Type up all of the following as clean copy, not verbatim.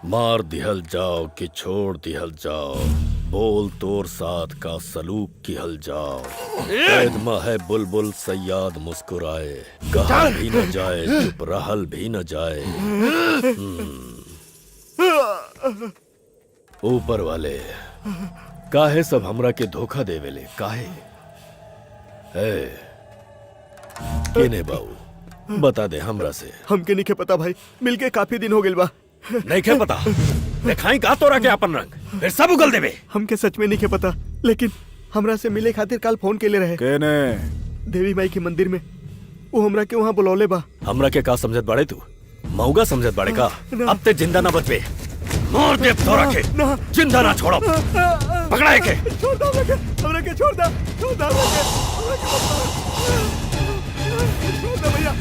मार दिहल जाओ कि छोड़ दिहल जाओ, बोल तोर साथ का सलूक किहल जाओ। कैद में है बुलबुल सयाद मुस्कुराए, कहा भी न जाए चुप रहल भी न जाए। ऊपर वाले काहे सब हमरा के धोखा देवेले, काहे? केने बाऊ बता दे हमरा से। हमके नहीं के पता भाई, मिलके काफी दिन हो गइल बा। नहीं के पता? दिखाई का तोरा के अपन रंग, फिर सब उगल देवे। हमके सच में नहीं के पता, लेकिन हमरा से मिले खातिर कल फोन केले रहे। केने? देवी माई के मंदिर में। वो हमरा के वहाँ बुलौले बा। हमरा के का समझत बाड़े तू? मऊगा समझत बाड़े का? अब ते जिंदा ना बचबे, मार दे तोरा के। जिंदा ना छोड़ो, पकड़ा के। छोड़ दो हमरा के, छोड़ दो, छोड़ दो भैया।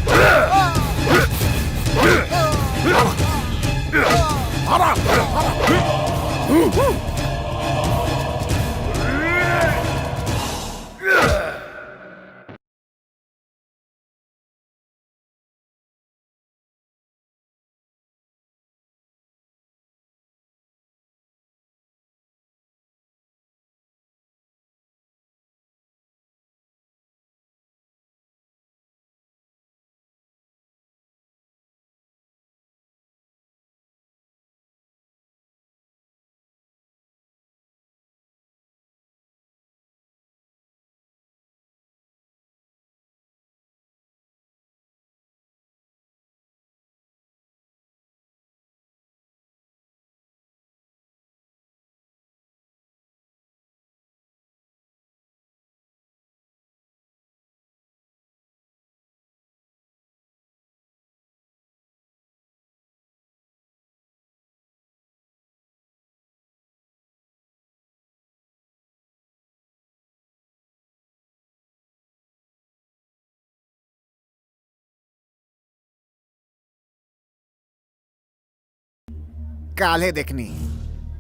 काले देखनी,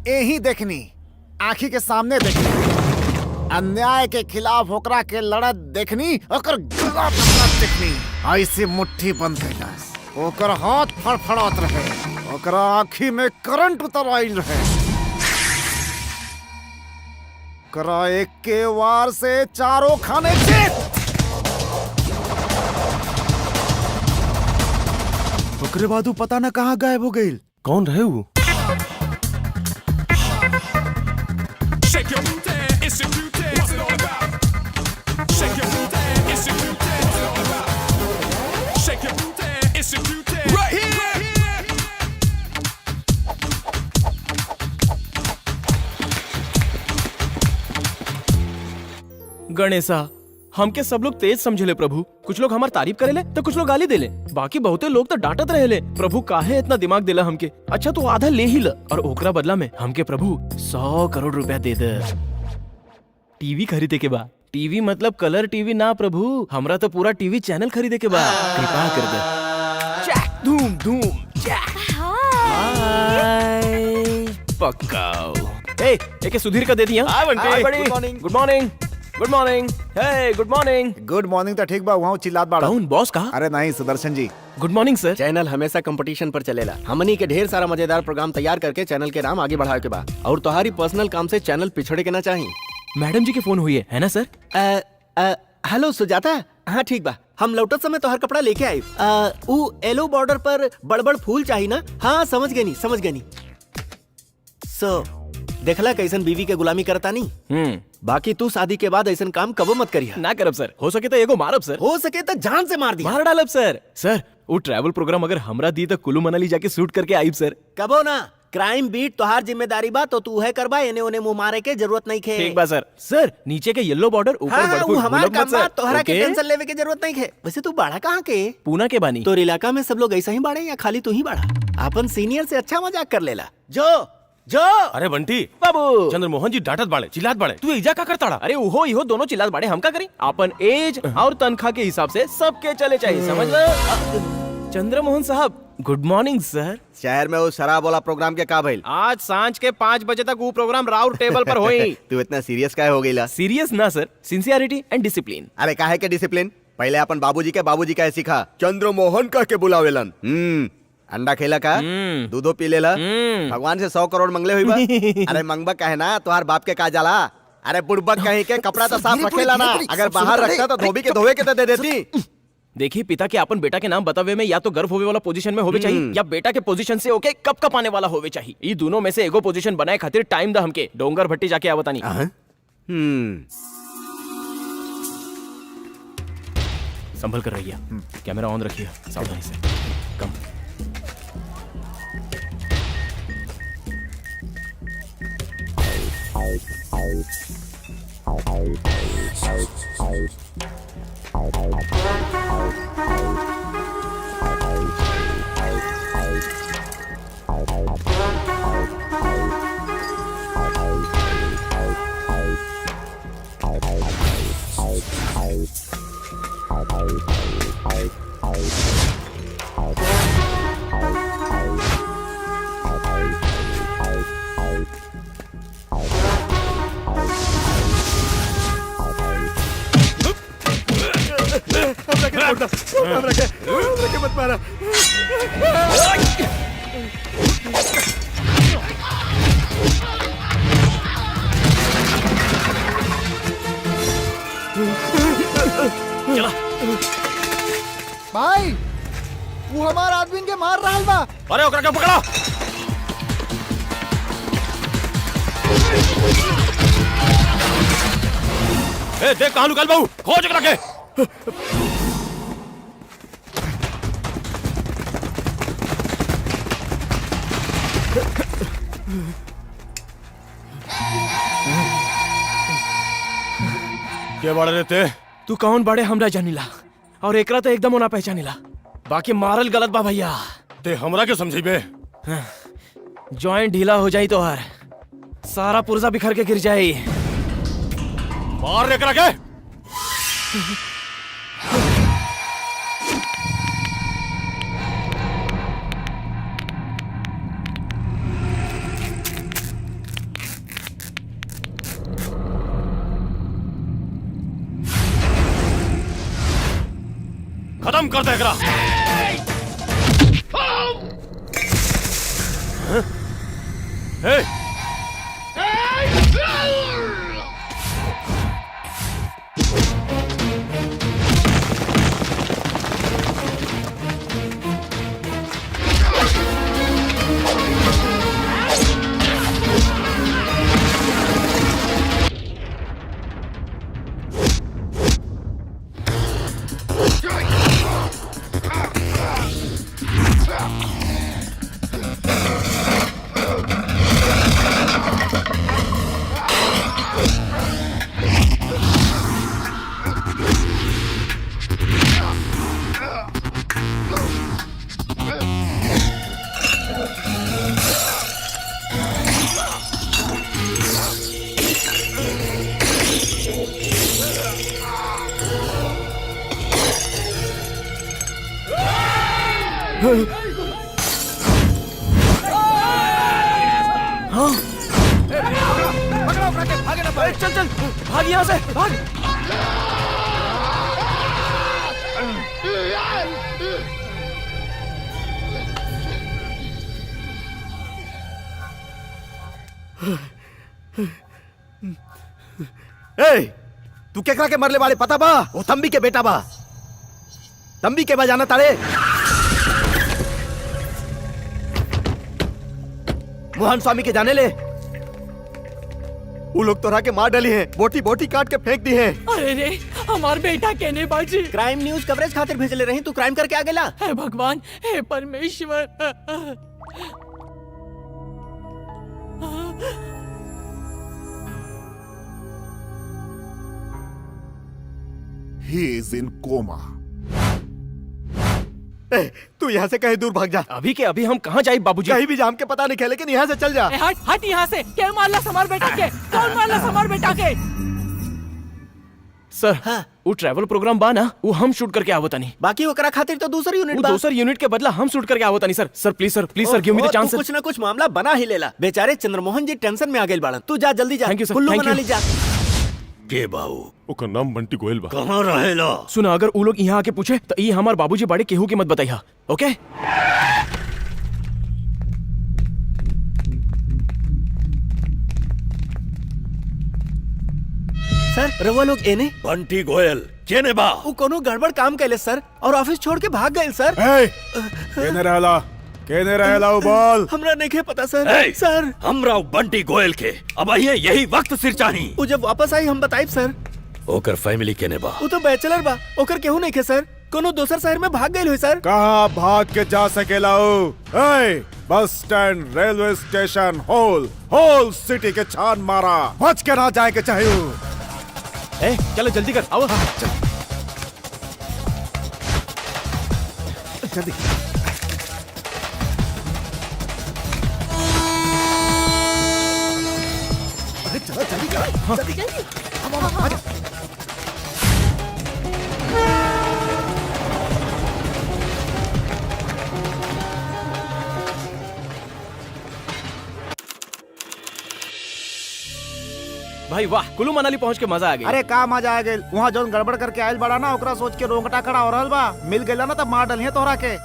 यही देखनी, आँखी के सामने देखनी, अन्याय के खिलाफ ओकरा के लड़त देखनी, ओकर गला पकड़त देखनी। ऐसे मुट्ठी बंद कैलास, ओकर हाथ फड़फड़ात रहे, ओकरा आँखी में करंट उतर आइल रहे। ओकरा एक के वार से चारों खाने चेत। ओकरे बाद पता न कहाँ गायब हो गई। कौन रहे वो? Shake your booty, it's your beauty. What's it all about? Shake your booty, it's your beauty. What's it all about? Shake your booty, it's your beauty. Right here. Ganesha, हमके सब लोग तेज समझेले प्रभु। कुछ लोग हमार तारीफ करेले तो कुछ लोग गाली देले, बाकी बहुते लोग तो डांटत रहेले। प्रभु काहे इतना दिमाग देला हमके? अच्छा तू आधा ले ही ल, और ओकरा बदला में हमके प्रभु 100 करोड़ रुपया दे दे। टीवी खरीदे के बा। टीवी मतलब कलर टीवी ना प्रभु, हमरा तो पूरा टीवी चैनल खरीदे के बा। कृपा कर दे। चैक धूम धूम चैक। हाय पक्काओ। ए, एके सुधीर का दे दिया। Good morning. Good morning. Good morning. हे गुड मॉर्निंग। गुड मॉर्निंग तो ठीक बा, वहाँ चिल्लात बाड़ा। कौन बॉस का? अरे नहीं, सुदर्शन जी। गुड मॉर्निंग सर। चैनल हमेशा कंपटीशन पर चलेला। हमनी के ढेर सारा मजेदार प्रोग्राम तैयार करके चैनल के नाम आगे बढ़ावे के बा, और तुम्हारी पर्सनल काम से चैनल पिछड़े के ना चाहिए। मैडम जी के फोन हुई है ना सर? हेलो सुजाता। हाँ ठीक बा, हम लौटत समय तोहर कपड़ा लेके आए। ऊ येलो बॉर्डर पर बड़-बड़ फूल चाहिए ना? हाँ समझ गनी, समझ गनी। सो देखला कैसन बीवी के गुलामी करता नहीं। बाकी तू शादी के बाद ऐसन काम कबो मत करिया। ना करब सर, हो सके तो एगो मारब सर। हो सके तो जान से मार दी। मार डालब सर। सर वो ट्रैवल प्रोग्राम अगर हमरा दी तो कुल्लू मनाली जाके शूट करके आइब सर। कबो ना, क्राइम बीट तोहार जिम्मेदारी बा, तो तू है करबा, एने ओने मुंह मारे के जरूरत नहीं खे। ठीक बा सर। सर नीचे के येलो बॉर्डर ऊपर हाँ, बड़फुल हमारा काम बा, तोहरा के ओके? टेंशन लेवे के जरूरत नहीं है। वैसे तू बाड़ा कहाँ के? पूना के बानी। तोर इलाका में सब लोग ऐसा ही बाड़े या खाली तू ही बाड़ा? अपन सीनियर से अच्छा मजाक कर लेला। जो जो अरे बंटी बाबू, चंद्रमोहन जी डांटत बाड़े, चिल्लात बाड़े, तू इजा का करताड़ा? अरे उहो इहो दोनों चिल्लात बाड़े, हम का करी? अपन एज और तनख्वाह के हिसाब से सबके चले चाहिए, समझ लो। चंद्रमोहन साहब गुड मॉर्निंग सर। शहर में वो शराब वाला प्रोग्राम के का भइल? आज सांझ के 5 बजे तक वो प्रोग्राम राउर टेबल पर होई। तू इतना सीरियस काहे हो गईला? सीरियस ना सर, सिंसियरिटी एंड डिसिप्लिन। अरे काहे के डिसिप्लिन? पहले अपन बाबूजी के बाबूजी का सिखा, चंद्रमोहन कह के बुलावेलन। अंडा खेला का दूधो पी लेला भगवान से 100 करोड़ मंगले हुई बा अरे मंगबा कहे ना तुहार बाप के का जाला अरे बुड़बक कहे के कपड़ा तो साफ रखेला ना अगर बाहर रखता तो धोबी के धोवे के तो दे देती। देखिए पिता के अपन बेटा के नाम बतावे में या तो गर्व होवे वाला पोजीशन में होवे चाहिए या बेटा के पोजीशन से होके कप कप आने वाला होवे चाहिए। ये दोनों में से एगो पोजीशन बनाए खातिर टाइम दा हमके डोंगर भट्टी जाके आवतानी। संभल कर रहिए, कैमरा ऑन रखिए, सावधानी से। कम हमरा के मत मारा। चला भाई वो हमार आदमी के मार रहा बा। अरे ओकरा के पकड़ा। ए देख कहां लुकाल बाबू, खोज ओकरा के। के बाड़े रहते? तू कौन बड़े हमरा जानिला और एकरा तो एकदम ना पहचानिला, बाकी मारल गलत बा भैया। ते हमरा के समझीबे? जॉइंट ढीला हो जाई तो हर सारा पुर्जा बिखर के गिर जाई। मार एकरा के। खत्म कर दे एकरा। हे चल चल भाग यहाँ से, भाग। ए, तू केकरा के मरले वाले पता बा? वो तंबी के बेटा बा। तंबी के बजाना तारे मोहन स्वामी के जाने ले। वो लोग तोरा के मार डाली हैं, बोटी बोटी काट के फेंक दी हैं। अरे रे हमार बेटा कहने बाजी। क्राइम न्यूज कवरेज खातिर भेजले रही, तू क्राइम करके आ गेला। हे भगवान, हे परमेश्वर। He is in coma. ए, तू यहाँ से कहीं दूर भाग जा। अभी के अभी हम कहाँ जाए बाबूजी? कहीं भी जाम के पता नहीं, लेकिन यहाँ से चल जा। ए, हट हट यहाँ से। क्या मारला हमार बेटा के? कौन मारला हमार बेटा के? सर वो ट्रैवल प्रोग्राम बा ना, वो हम शूट करके आवता नहीं। बाकी ओकरा खातिर तो दूसरी यूनिट वो बा। दूसर यूनिट के बदला हम शूट करके आवता नहीं sir. Sir please give me the chance. कुछ ना कुछ मामला बना ही लेला। बेचारे चंद्रमोहन जी टेंशन में आ गए बाड़न। तू जा जल्दी जा। Thank you, sir. Kullu Thank Manali you. जा। के बाऊ? ओकर नाम बंटी गोयल बा। कहाँ रहेला? सुना, अगर वो लोग यहाँ आके पूछे तो ये हमार बाबूजी बाड़े केहू की मत बताइया, ओके? सर रउआ लोग एने बंटी गोयल केने बा? वो कोनो गड़बड़ काम कैले सर और ऑफिस छोड़ के भाग गए सर। केने रहला वो बोल। हमरा नहीं पता सर। ए! सर हमरा बंटी गोयल के अब आइए यही वक्त सिर चाही। वो जब वापस आई हम बताइब सर। ओकर फैमिली केने बा? वो तो बैचलर बा, ओकर केहू नहीं खे सर। कोनो दोसर शहर में भाग गए हुए सर। कहाँ भाग के जा सकेला हो? बस स्टैंड, रेलवे स्टेशन, होल सिटी के छान मारा, बच के ना जाए के चाहिए। ए चलो जल्दी कर आओ। जल्दी। अरे चलो जल्दी कर, जल्दी। आजा। भाई वाह, कुल्लू मनाली पहुंच के मजा आ गया। अरे का मजा आ गइल। वहाँ जौन गड़बड़ करके आयल बड़ा ना, ओकरा सोच के रोंगटा खड़ा हो रहल बा। मिल गइला ना तब मार डलिए तोहरा के।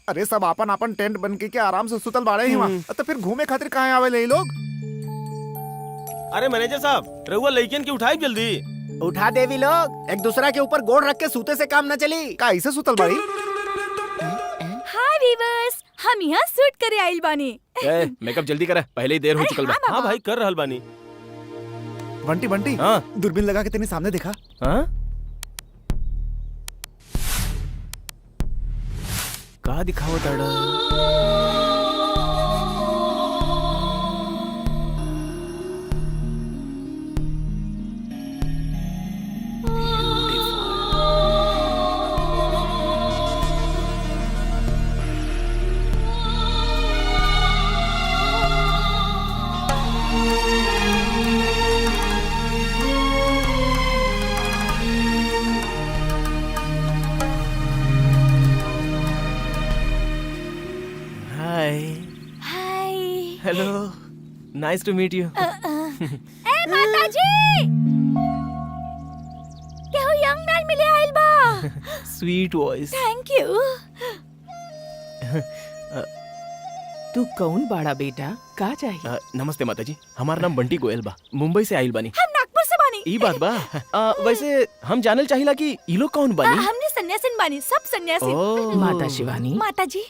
अरे सब आपन आपन टेंट बन के आराम से सुतल बाड़े ही वहाँ। तो फिर घूमे खातिर कहाँ आवे ये लोग? अरे मैनेजर साहब, रहुआ लड़कियन की उठाई जल्दी। उठा देवी लोग, एक दूसरा के ऊपर गोड़ रख के सूते से काम न चली। का ऐसे सुतल बाड़ी? हाय वीवर्स, हम यहाँ शूट करे आइल बानी। मेकअप जल्दी करे, पहले ही देर हो चुकल बा। हाँ, हाँ भाई कर रहल बानी। बंटी बंटी, हाँ दूरबीन लगा के तेने सामने देखा? हाँ का दिखावत ताड़ा? Hello, nice to meet you. ए माताजी, केहू यंग मैन मिले आइल बा। Sweet voice. Thank you. तू कौन बाड़ा बेटा, का चाहिए? नमस्ते माताजी, हमारा नाम बंटी गोयल बा, मुंबई से आइल बानी। हम नागपुर से बानी। ई बात बा। वैसे हम जानल चाहिला कि ई लोग कौन बानी? हमने सन्यासीन बानी, सब सन्यासी। ओह। माता शिवानी, माताजी,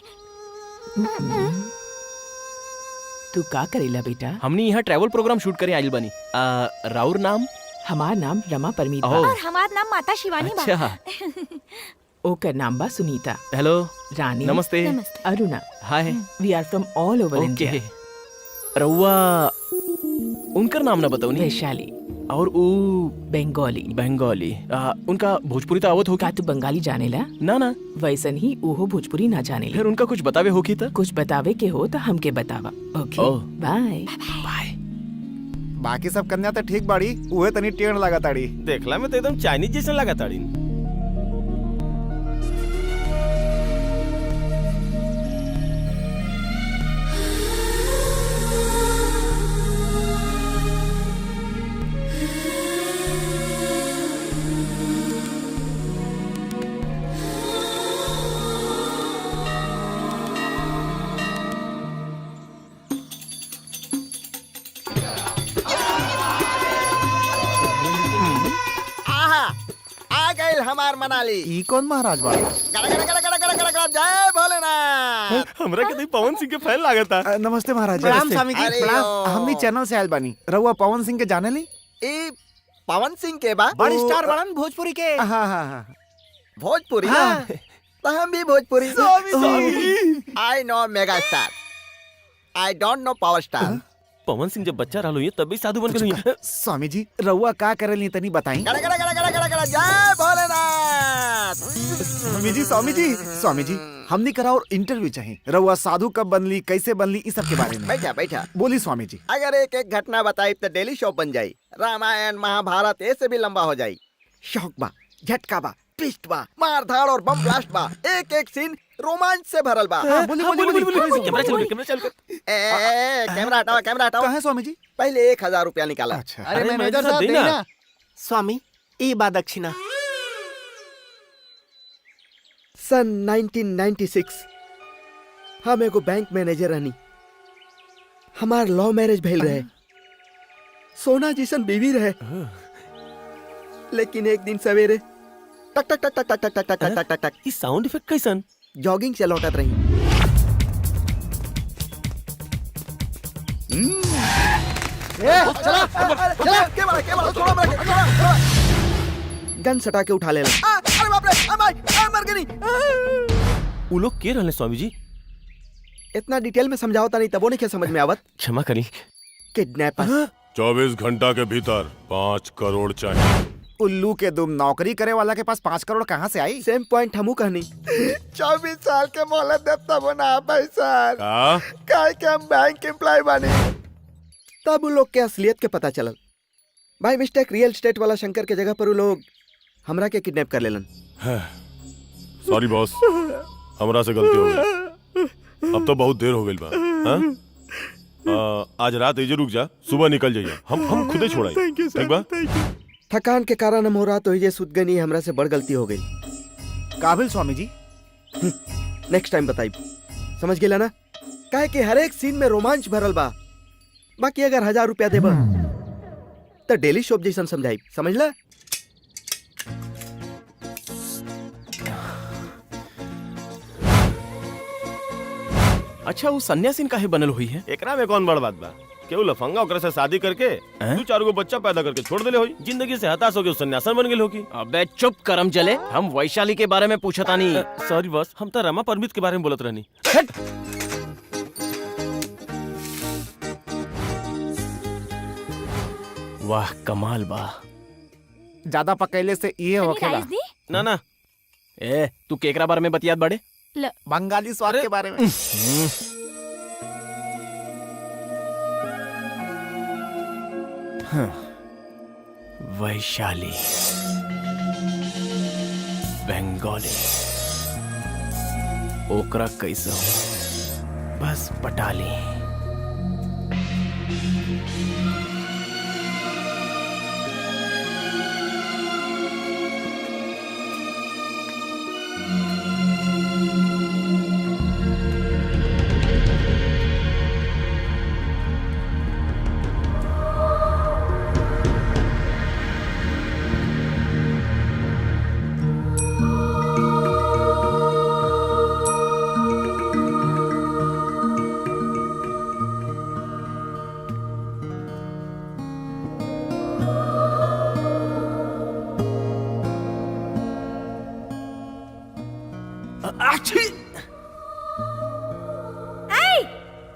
तू का करेला बेटा? हमनी यहाँ ट्रैवल प्रोग्राम शूट करे आइल बानी। राउर नाम? हमार नाम रमा परमीत बा। ओह। और हमार नाम माता शिवानी बा। अच्छा। ओकर नाम बा सुनीता। हेलो, रानी, नमस्ते। नमस्ते। Aruna. Hi. We are from all over okay. India. रउआ उनकर नाम ना बताओ नी। वैशाली। और ऊ बंगाली। बंगाली। उनका भोजपुरी तो आवत होगी? का तू बंगाली जानेला? ना ना। वैसन ही ओहो भोजपुरी ना जानेला। फिर उनका कुछ बतावे होगी तो? कुछ बतावे के हो तो हमके बतावा। ओके, ओह। बाय। बाय। बाकी सब कन्या तो ठीक बाड़ी, उहे तनी टेढ़ लगा ताड़ी। देखला में तो एकदम चाइनीज जैसा लगा ताड़ी। हमार मनाली। ई कौन महाराज बा? गड़ा गड़ा गड़ा गड़ा गड़ा गड़ा गड़ा, जय भोलेनाथ। हमरा के तो पवन सिंह के फैन लागता। नमस्ते महाराज। प्रणाम नमस्ते। स्वामी जी, अरे प्रणाम। हमनी चैनल से आयल बानी। रउआ पवन सिंह के जाने ली? ई पवन सिंह के बा बड़ी स्टार बड़न भोजपुरी के। हाँ हाँ हाँ। भोजपुरी हाँ। तो हम भी Bhojpuri. Swami. I know mega star, I don't know power star. Pawan Singh जब बच्चा रहलो ये तब भी साधु बन के नहीं। स्वामी जी रउआ का करेली तनी बताई? गड़ा गड़ा गड़ा गड़ा गड़ा गड़ा, जय भोलेनाथ। स्वामी जी हमनी करा और इंटरव्यू चाहिए। रउआ साधु कब बनली, कैसे बनली, इस सब के बारे में। बैठा बैठा। बोली स्वामी जी। अगर एक एक घटना बताई तो डेली शो बन जाई। रामायण महाभारत ऐसे भी लंबा हो जाई। शौक बा, झटका बा, ट्विस्ट बा, मार धाड़ और बम ब्लास्ट बा, एक एक सीन रोमांच से भरल बा। कैमरा चल कर। कैमरा हटाओ, कैमरा हटाओ। कहाँ है स्वामी जी? पहले 1000 रुपया निकाला। अच्छा। अरे मैनेजर साहब देना। स्वामी ई बा दक्षिणा। सन 1996 हम एगो बैंक मैनेजर रहनी, हमार लव मैरिज भइल रहे, सोना जिसन बीवी रहे, लेकिन एक दिन सवेरे टक टक टक टक टक टक टक टक टक टक ई साउंड इफेक्ट कैसन? जॉगिंग से लौटत रही। गन सटा के उठा लेला। अरे बाप रे, मर गई। उ लोग के रहले स्वामी जी? इतना डिटेल में समझाओ नहीं तबो नहीं क्या समझ में आवत। क्षमा करी। किडनैपर 24 घंटा के भीतर 5 करोड़ चाहिए। उल्लू के दुम, नौकरी करे वाला के पास 5 करोड़ कहाँ से आई? सेम पॉइंट हमू कहनी। 24 साल के मोहलत देता बना पैसा काहे के हम बैंक एम्प्लॉय बने। तब उन लोग के असलियत के पता चलल। भाई मिस्टेक रियल एस्टेट वाला शंकर के जगह पर वो लोग हमरा के किडनैप कर लेलन। सॉरी बॉस, हमरा से गलती हो गई। अब तो बहुत देर हो गई बा। हाँ? आज रात एजे रुक जा, सुबह निकल जाइए। हम खुदे छोड़ाई। ठीक बा? थकान के कारण हम हो रहा तो ये सुध गनी हमरा से बड़ गलती हो गई। काबिल स्वामी जी। नेक्स्ट टाइम बताई। समझ गेला ना? काहे कि हर एक सीन में रोमांच भरल बा। बाकी अगर 1000 रुपया देबा तो डेली शॉप जैसन समझाई। समझला? अच्छा वो सन्यासीन काहे बनल हुई है? एकरा में कौन बड़ बात बा? केहू लफंगा ओकरा से शादी करके 2-4 गो बच्चा पैदा करके छोड़ देले होई। जिंदगी से हताश होके सन्यासन बन गेल होगी। अबे चुप करम जले, हम वैशाली के बारे में पूछता नहीं। सॉरी बॉस, हम तो रमा परमित के बारे में बोलत रहनी। वाह कमाल बा। ज्यादा पकैले से ये होखेला। राइस दी? ना ना, ए तू केकरा बारे में बतियात बड़े? बंगाली स्वाद के बारे में। वैशाली, बंगाली, ओकरा कैसा हो? बस पटाली।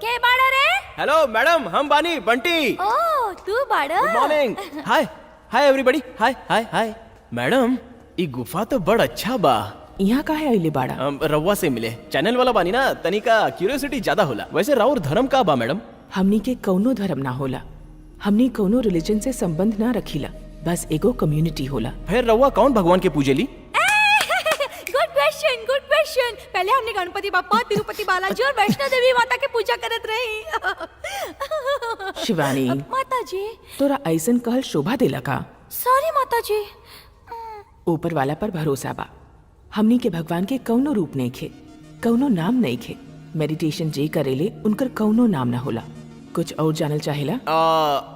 के बाड़ा रे? हेलो मैडम, हम बानी बंटी। ओ तू बाड़ा? Good morning. Hi hi everybody. Hi hi hi. Madam ई गुफा तो बड़ अच्छा बा। यहाँ काहे आइले बाड़ा? रउआ से मिले। चैनल वाला बानी ना, तनिका क्यूरियोसिटी ज्यादा होला। वैसे राउर धर्म का बा मैडम? हमनी के कौनो धर्म ना होला, हमनी कौनो रिलीजन से संबंध ना रखीला, बस एगो कम्युनिटी होला। फिर रउआ कौन भगवान के पूजेली? Good question, good question. पहले हमने गणपति बापा, तिरुपति बालाजी और वैष्णो देवी माता के पूजा करत रही। शिवानी, माता जी, तोरा ऐसन कहल शोभा देला का? सॉरी माता जी। ऊपर वाला पर भरोसा बा। हमनी के भगवान के कौनो रूप नहीं खे, कौनो नाम नहीं खे। मेडिटेशन जे करेले उनकर कौनो नाम ना होला। कुछ और जानल चाहेला?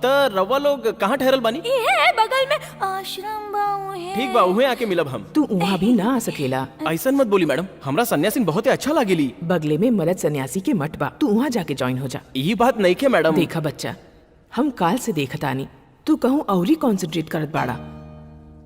तो रउआ लोग कहाँ ठहरल बानी? ये बगल में आश्रम बा है। ठीक बा, उहे आके मिलब हम। तू वहाँ भी ना आ सकेला। ऐसन मत बोली मैडम, हमरा सन्यासीन बहुत अच्छा लागेली। बगले में मरद सन्यासी के मठ बा, तू वहाँ जाके ज्वाइन हो जा। यही बात नहीं के मैडम। देखा बच्चा, हम काल से देखतानी, तू कहूँ और ही कॉन्सेंट्रेट करत बाड़ा।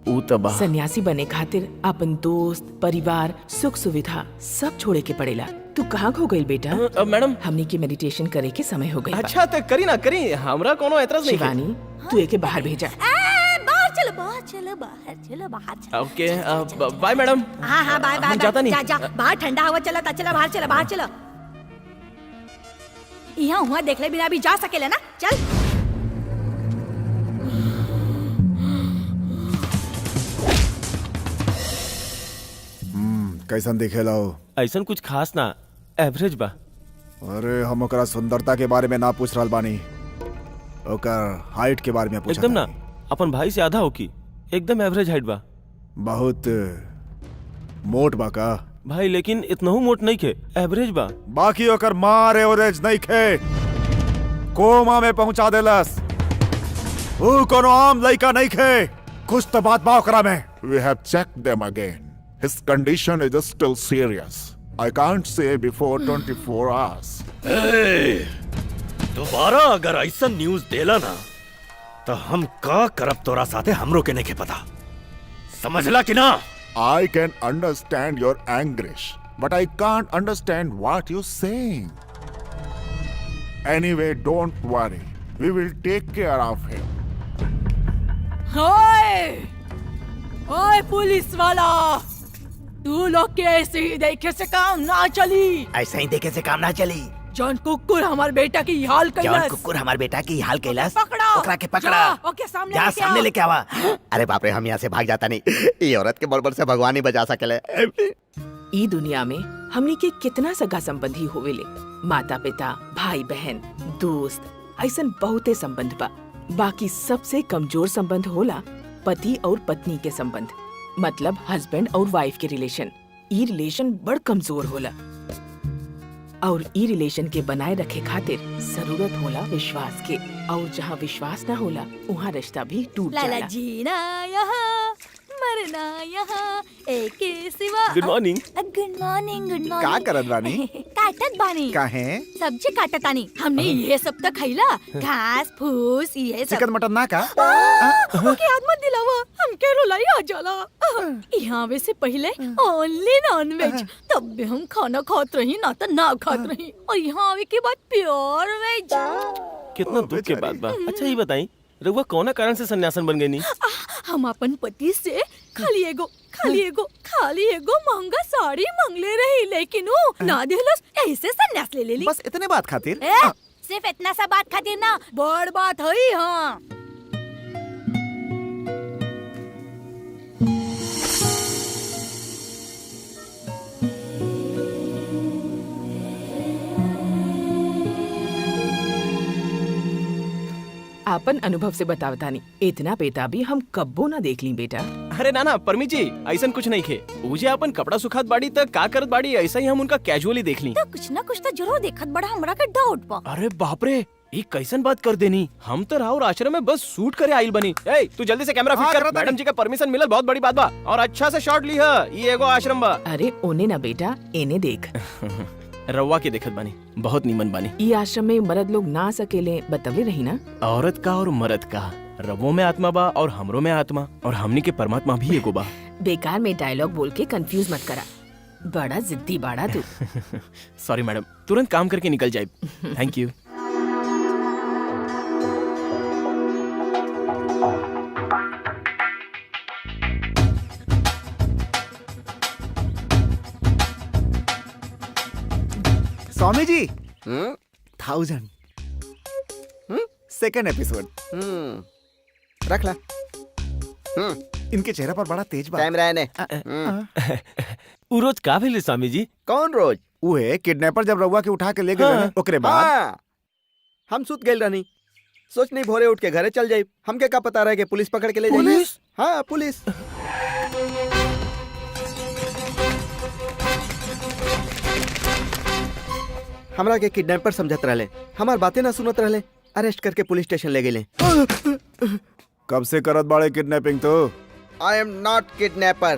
ऊ तो बा। सन्यासी बने खातिर अपन दोस्त, परिवार, सुख सुविधा सब छोड़े के पड़ेला। तू कहाँ खो गई बेटा? मैडम हमनी के मेडिटेशन करे के समय हो गई। अच्छा तो करी ना करी, हमरा कोनो एतराज नहीं। शिवानी, तू एके बाहर भेजा। बाहर चलो, बाहर चलो, बाहर चलो, बाहर चलो। ओके बाय मैडम। हाँ हाँ बाय बाय। जाता नहीं। जा जा, बाहर ठंडा हवा चला, चला बाहर चला, बाहर चलो। यहाँ हुआ देखले बिना भी जा सकेला ना? चल। कैसन दिखेला हो? ऐसन कुछ खास ना, एवरेज बा। अरे हम ओकरा सुंदरता के बारे में ना पूछ रहल बानी, ओकर हाइट के बारे में पूछ। एकदम ना, अपन भाई से आधा हो की। एकदम एवरेज हाइट बा। बहुत मोट बा का? भाई लेकिन इतनहु मोट नहीं खे, एवरेज बा। बाकी ओकर मार एवरेज नहीं खे, कोमा में पहुंचा देलस। वो कोनो आम लड़का नहीं खे, कुछ तो बात बा ओकरा में। We have checked them again. His condition is still serious. I can't say before 24 hours. दोबारा अगर ऐसा न्यूज देला ना तो हम का करब तोरा साथे हमरो के नहीं पता, समझला कि ना? I can understand your anguish, but I can't understand what you're saying. Anyway, don't worry. We will take care of him. ओए ओए पुलिस वाला, तू लोग के ऐसे ही देखे से काम ना चली। ऐसा ही देखे से काम ना चली। जॉन कुकुर हमार बेटा की हाल कैलस। जॉन कुकुर हमार बेटा की हाल कैलस। पकड़ा ओकरा के पकड़ा। जा, ओके सामने जा लेके सामने आओ। लेके आवा। अरे बाप रे, हम यहाँ से भाग जाता नहीं। ये औरत के बलबल से भगवान ही बचा सकेले। ई दुनिया में हमनी के कितना सगा संबंधी होवेले, माता पिता, भाई बहन, दोस्त, ऐसन बहुते संबंध बा। बाकी सबसे कमजोर संबंध होला पति और पत्नी के संबंध, मतलब हस्बैंड और वाइफ के रिलेशन। ई रिलेशन बड़ कमजोर होला और ई रिलेशन के बनाए रखे खातिर जरूरत होला विश्वास के, और जहाँ विश्वास ना होला वहाँ रिश्ता भी टूट लाला जाला। जीना यहाँ मरना यहाँ एक के सिवा। Good morning. Good morning, good morning. का करत बानी? काटत बानी। काहे? सब्जी काटत आनी। हमने ये सब तो खैला, घास फूस ये सब। चिकन मटन ना का? ओके याद मत दिलावा, हमके रुलाई आ जाला। यहाँ वे से पहले ओनली नॉन वेज, तब भी हम खाना खात रही ना तो ना खात रही, और यहाँ आवे के बाद प्योर वेज। कितना दुख के बात बा। अच्छा ये बताई, रउआ कौना कारण से सन्यासन बन गई नी? हम अपन पति से खाली एगो महंगा साड़ी मांगले रही, लेकिन वो ना दिलस, ऐसे सन्यास ले ली। बस इतने बात खातिर? सिर्फ इतना सा बात खातिर ना, बड़ बात है। हाँ आपन अनुभव से बतावतानी, इतना बेताबी हम कब्बो ना देख ली बेटा। अरे ना ना परमी जी, ऐसा कुछ नहीं खे। उजे अपन कपड़ा सुखात बाड़ी तक का करत बाड़ी, ऐसा ही हम उनका कैजुअली देख ली। तो कुछ ना कुछ तो जरूर देखत बड़ा, हमरा के डाउट बा। अरे बाप रे, ये कैसन बात कर देनी। हम तो राहुल आश्रम में बस शूट करे आइल बनी। ए तू जल्दी से कैमरा फिट कर, मैडम जी का परमिशन मिलल बहुत बड़ी बात बा, और अच्छा से शॉट ली है। ये एगो आश्रम बा। अरे ओने ना बेटा, एने देख। रवा के देखत बानी, बहुत नीमन बानी। ई आश्रम में मर्द लोग ना सकेले, बतवले रही ना। औरत का और मर्द का, रवों में आत्मा बा और हमरों में आत्मा, और हमनी के परमात्मा भी एगो बा। बेकार में डायलॉग बोल के कंफ्यूज मत करा, बड़ा जिद्दी बाड़ा तू। सॉरी मैडम, तुरंत काम करके निकल जाए। Thank you. Swami ji 1000 second episode रख ला। इनके चेहरे पर बड़ा तेज बा। कैमरा ने उ रोज का भेले स्वामी जी? कौन रोज? उहे किडनैपर जब रउआ के उठा के ले गए ओकरे बाद हाँ, हम सुत गइल रहनी, सोचनी भोरे उठ के घरे चल जाई। हमके का पता रहे कि पुलिस पकड़ के ले जाई। पुलिस? हाँ पुलिस। हमरा के किडनैपर समझत रहले, हमार बातें ना सुनत रहले, अरेस्ट करके पुलिस स्टेशन ले गए। कब से करत बाड़े किडनैपिंग तो? I am not kidnapper,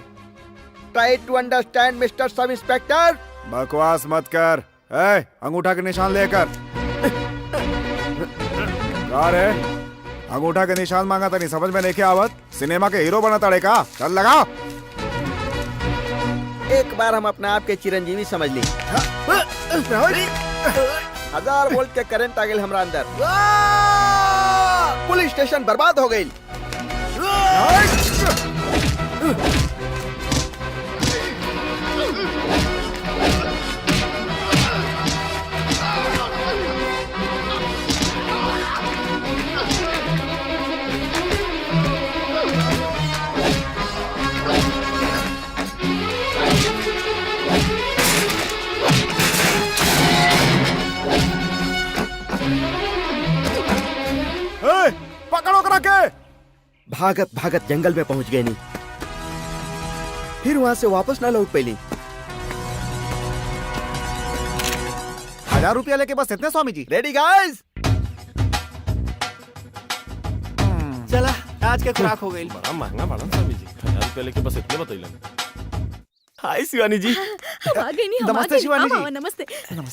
try to understand mister sub inspector. बकवास मत कर। ए, अंगूठा के निशान लेकर। क्या रे? अंगूठा के निशान मांगा था, नहीं समझ में नहीं क्या आवत? सिनेमा के हीरो बना ताड़े का? चल लगाओ। एक बार हम अपने आप के चिरंजीवी समझ ली। 1000 वोल्ट के करंट आ गए हमरा अंदर। पुलिस स्टेशन बर्बाद हो गई। पकड़ो करा के। भागत भागत जंगल में पहुंच गए नहीं, फिर वहां से वापस ना लौट पैली। 1000 रुपया लेके बस इतने स्वामी जी। Ready guys? चला आज के खुराक हो गई। बड़ा महंगा पड़ा स्वामी जी, 1000 रुपया लेके बस इतने बतैलन। हाय शिवानी जी। हम आ गए नहीं, हम आ नमस्ते गए। शिवानी जी। हाँ, नमस्ते।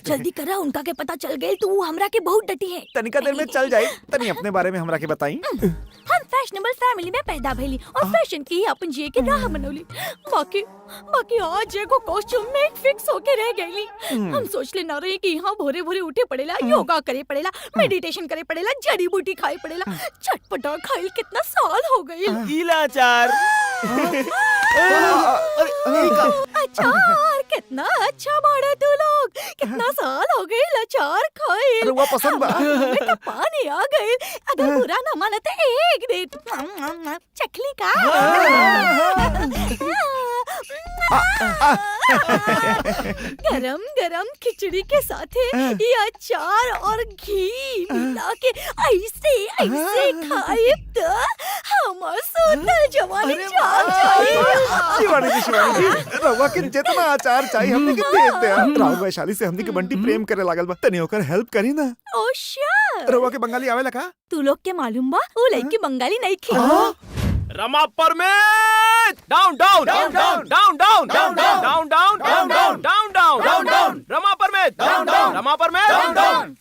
जल्दी करा, उनका के पता चल गए तू हमरा के बहुत डटी है। तनिका देर में चल जाए। तनी अपने बारे में हमरा के बताई। हम फैशनेबल फैमिली में पैदा भइली और फैशन की ही अपन जिए के राह बनौली। बाकी आज एगो कॉस्ट्यूम में एक फिक्स होके रह गईली। हम सोचले ना रही कि यहाँ भोरे भोरे उठे पड़ेला, योगा करे पड़ेला, मेडिटेशन करे पड़ेला, जड़ी बूटी खाए पड़ेला। चटपटा खाइल कितना साल हो गई। इलाचार। अचार कितना अच्छा बाड़ा तू लोग। कितना साल हो गए अचार खाए। अरे वो पसंद बा। तो पानी आ गए। अगर बुरा ना माने तो एक दे। चखली का। गरम गरम खिचड़ी के साथ ये अचार और घी मिला के ऐसे ऐसे खाए तो हमार सोतल जवानी जाग जाए। शिवानी जी, रवा के जितना अचार चाहिए हमने के भेज दे। राहुल वैशाली से हमने के बंटी प्रेम करे लागल बा। तनी होकर हेल्प करी ना। ओ श्योर। रवा के बंगाली आवेला का? तू लोग के मालूम बा वो लड़की बंगाली नहीं खी। रमा परमेत। Down down down down down down down down down down down down down down down Rama परमेत। डाउन डाउन रमा परमेत। Down down.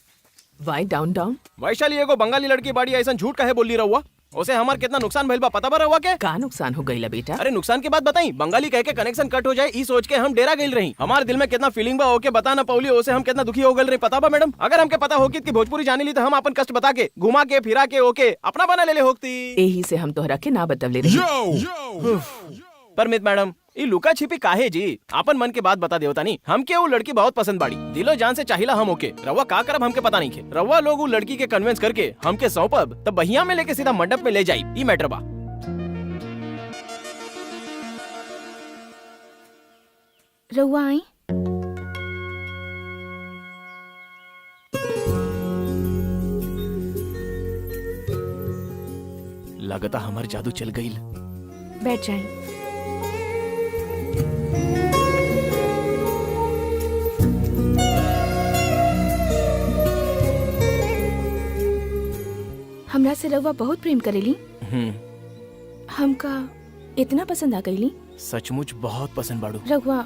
Why down down? Vaishali एगो बंगाली लड़की बाड़ी ऐसा झूठ काहे बोल रहुआ? उसे हमार कितना नुकसान भइल बा पता बा रहुआ के? का नुकसान हो गई बेटा? अरे नुकसान की बात बताई। बंगाली कह के कनेक्शन कट हो जाए ई सोच के हम डेरा गइल रही। हमारे दिल में कितना फीलिंग बा ओके बता ना पौली। ओसे हम कितना दुखी हो गइल रही पता बा मैडम? अगर हमके पता होगी कि भोजपुरी जाने ली तो हम अपन कष्ट बता के घुमा के फिरा के ओके अपना बना ले होती। यही से हम तोहरा के ना बतवले रही। परमित मैडम ये लुका छिपी काहे जी? अपन मन के बात बता देवता नहीं। हमके वो लड़की बहुत पसंद बाड़ी, दिलो जान से चाहिला हम ओके। रवा का करब हमके पता नहीं खे। रवा लोग वो लड़की के कन्विंस करके हमके सौंपब तब बहिया में लेके सीधा मंडप में ले जाई। ई मैटर बा। रहुआ आई। लगता हमार जादू चल गई। बैठ जाए। हमरा से रहुआ बहुत प्रेम करेली। हमका इतना पसंद आ गईली। सचमुच बहुत पसंद बाड़ू। रहुआ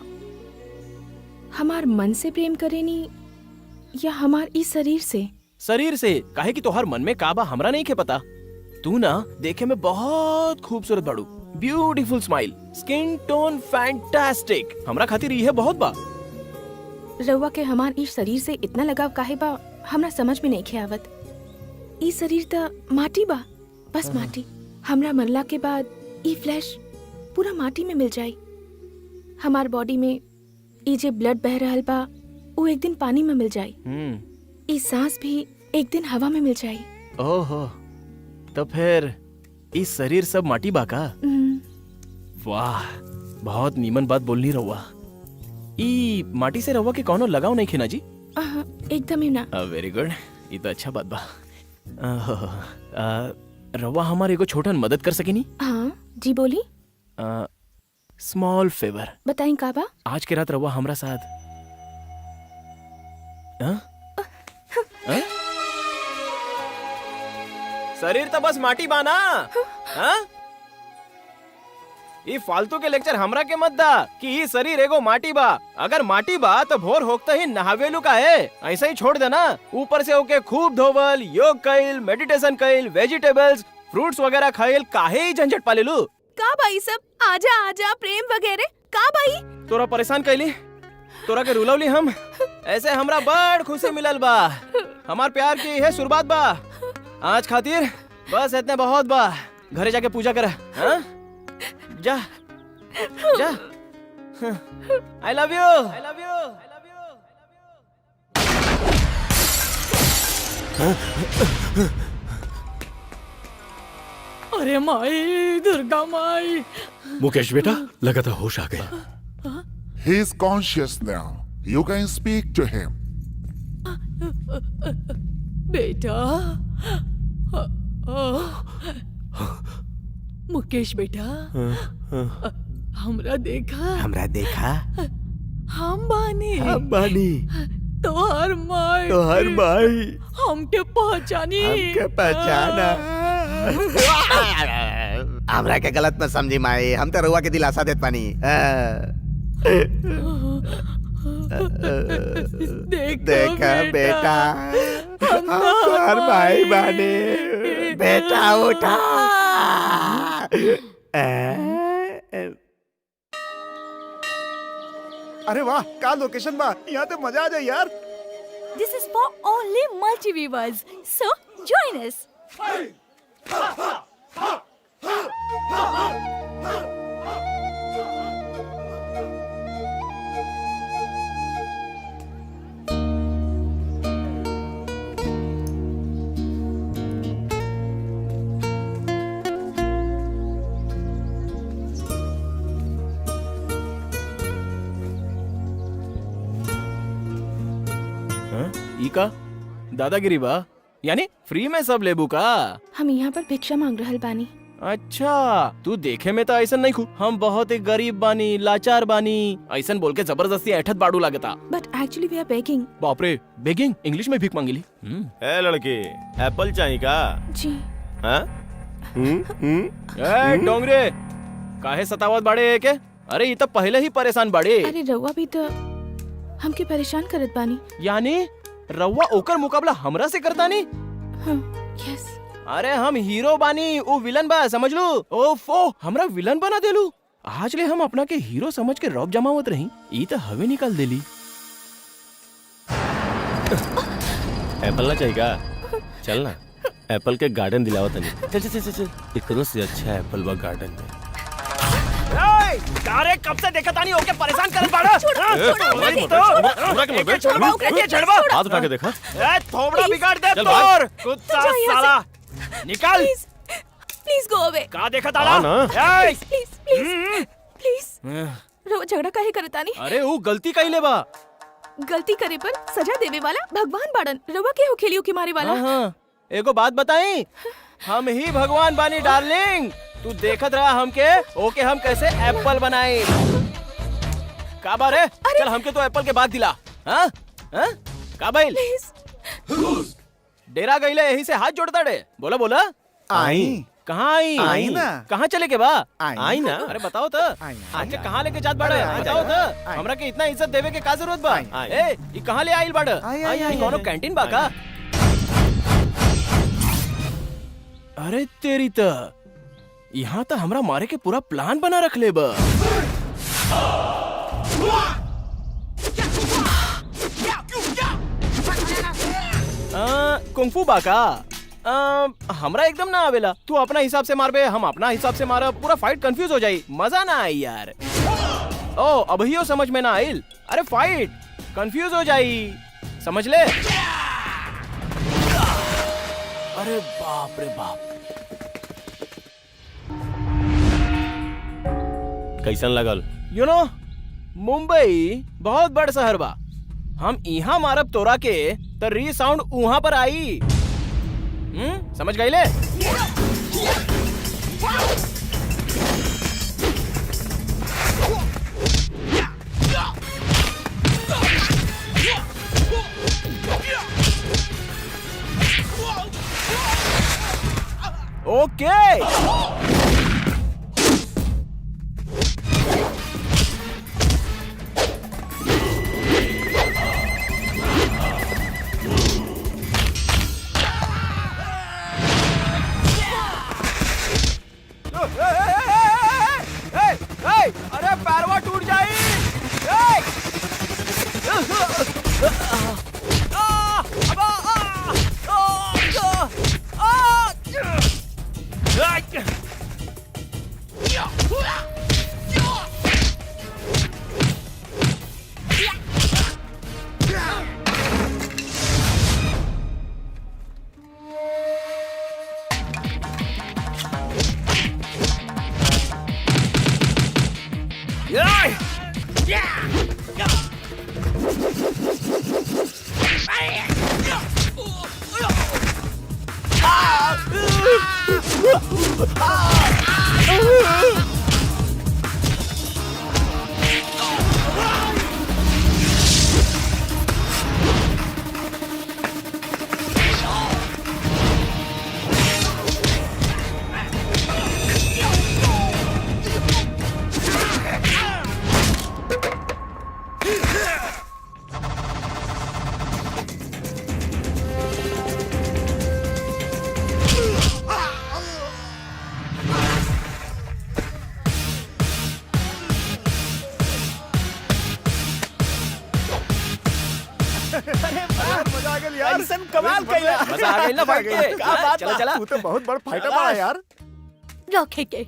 हमार मन से प्रेम करेनी या हमार इस शरीर से? शरीर से काहे कि तोहर मन में काबा हमरा नहीं के पता। तू ना देखे में बहुत खूबसूरत बाड़ू। ब्यूटीफुल स्माइल, स्किन टोन फैंटास्टिक। हमरा खातिर ये बहुत बा। रहुआ के हमार इस शरीर से इतना लगाव काहे बा हमरा समझ में नहीं खे आवत। ई शरीर त माटी बा, बस माटी। हमरा मरला के बाद ई फ्लैश पूरा माटी में मिल जाई। हमार बॉडी में ई जे ब्लड बह रहल बा वो एक दिन पानी में मिल जाई। ई सांस भी एक दिन हवा में मिल जाई। ओहो, तो फिर इस शरीर सब माटी बा का? वाह, बहुत नीमन बात बोलनी रहुआ। ई माटी से रहुआ के कौनो लगाव नहीं खेना जी? एकदम ही ना। वेरी गुड, ये तो अच्छा बात बा। रवा हमारे एगो छोटन मदद कर सकेनी? हाँ जी बोली। स्मॉल फेवर बताई का बा? आज के रात रवा हमरा साथ। शरीर तो बस माटी बाना। ये फालतू के लेक्चर हमरा के मत दा कि ये शरीर एगो माटी बा। अगर माटी बा तो भोर होकते ही नहावेलू का है ऐसा ही छोड़ देना। ऊपर से ओके खूब धोवल, योग कइल, मेडिटेशन कइल, वेजिटेबल्स, फ्रूट्स वगैरह खाइल, काहे ही झंझट पालेलू? का भाई सब आजा आजा प्रेम वगैरह का भाई? तोरा परेशान कैली, तोरा के रुलवली हम। ऐसे हमरा बड़ खुशी मिलल बा। हमार प्यार की है शुरुआत बा। आज खातिर बस इतने बहुत बा। घरे जाके पूजा कर। जा जा। I love you. I love you. I love you. अरे माई, दुर्गा माई। मुकेश बेटा, लगातार होश आ गया। He is conscious now. You can speak to him. बेटा, मुकेश बेटा, हमरा देखा। हमरा देखा। हम बानी। हम बानी। तोहर माई तोहर माई हमके पहचानी हमके पहचाना। हमरा के गलत मत समझी माई, हम तो रुआ के दिलासा देत पानी। देखा बेटा, हम तोहर माई बानी। बेटा उठा। अरे वाह, का लोकेशन बा, यहाँ तो मजा आ जाए यार। This is for only multi-viewers, so join us. ई का दादागिरी बा, यानी फ्री में सब लेबू का? हम यहाँ पर भिक्षा मांग रहल बानी। अच्छा, तू देखे में तो ऐसा नहीं खू, हम बहुत ही गरीब बानी, लाचार बानी, ऐसा बोल के जबरदस्ती ऐठत बाड़ू लागता। बट एक्चुअली वी आर बेगिंग। बाप रे, बेगिंग? इंग्लिश में भीख मांगिली? ए लड़की, एप्पल चाहिए का? जी। हाँ? ए डोंगरे, काहे सतावत बाड़े के? अरे ये तो पहले ही परेशान बाड़े। अरे रउआ भी तो हमके परेशान करत बानी। यानी रउआ ओकर मुकाबला हमरा से करता नी? यस। अरे हम हीरो बानी, वो विलन बा, समझ लो। ओफो, हमरा विलन बना देलू। आज ले हम अपना के हीरो समझ के रौब जमावत रही, ई तो हवे निकाल देली। एप्पल ना चाहिए का? चल ना, एप्पल के गार्डन दिलावत नहीं। चल चल चल चल, इकरो से अच्छा एप्पल बा गार्डन में। अरे कब से देखा तानी होके परेशान करत बाड़ा? हाथ उठा के देखा। थोबड़ा बिगाड़ दे तोर, कुत्ता साला। निकल। Please go away. का देखा ताड़ा? प्लीज रउआ झगड़ा काहे करत तानी? अरे वो गलती कइले बा। गलती करे पर सजा देवे वाला भगवान बाड़न। रउआ के हो खेलियो के मारे वाला? हाँ, एगो बात बताई, हम ही भगवान बानी डार्लिंग। तू देखत रहा हमके, ओके हम कैसे एप्पल बनाए। का बार है? चल हमके तो एप्पल के बाद दिला। हाँ? हाँ? का भाई? डेरा गईले यही से हाथ जोड़ता डे। बोला बोला। आई। कहाँ आई? आई ना। कहाँ चले के बा? आई ना। अरे बताओ तो। आके कहाँ लेके जात बाड़े? बताओ तो। हमरा के इतना इज्जत देवे के का जरूरत बा? ए, ये कहाँ ले आइल बाड़े? आई कौनो कैंटीन बा का? अरे तेरी तो यहाँ तो हमरा मारे के पूरा प्लान बना रख ले बा। कुंफू बाका हमरा एकदम ना आवेला। तू अपना हिसाब से मारबे, हम अपना हिसाब से मारब, पूरा फाइट कंफ्यूज हो जाई, मजा ना आई यार। ओ अभियो समझ में ना आइल? अरे फाइट कंफ्यूज हो जाई, समझ ले। अरे बाप रे बाप, कैसन लगल? यू नो मुंबई बहुत बड़ शहर बा। हम यहाँ मारब तोरा के तो री साउंड वहाँ पर आई। समझ गई ले? ओके अरे पैरवा टूट जाई। कमाल कैला मजा आ गई ना फाइट के। चला चला। तू तो बहुत बड़ फाइटर बड़ा यार। रखे के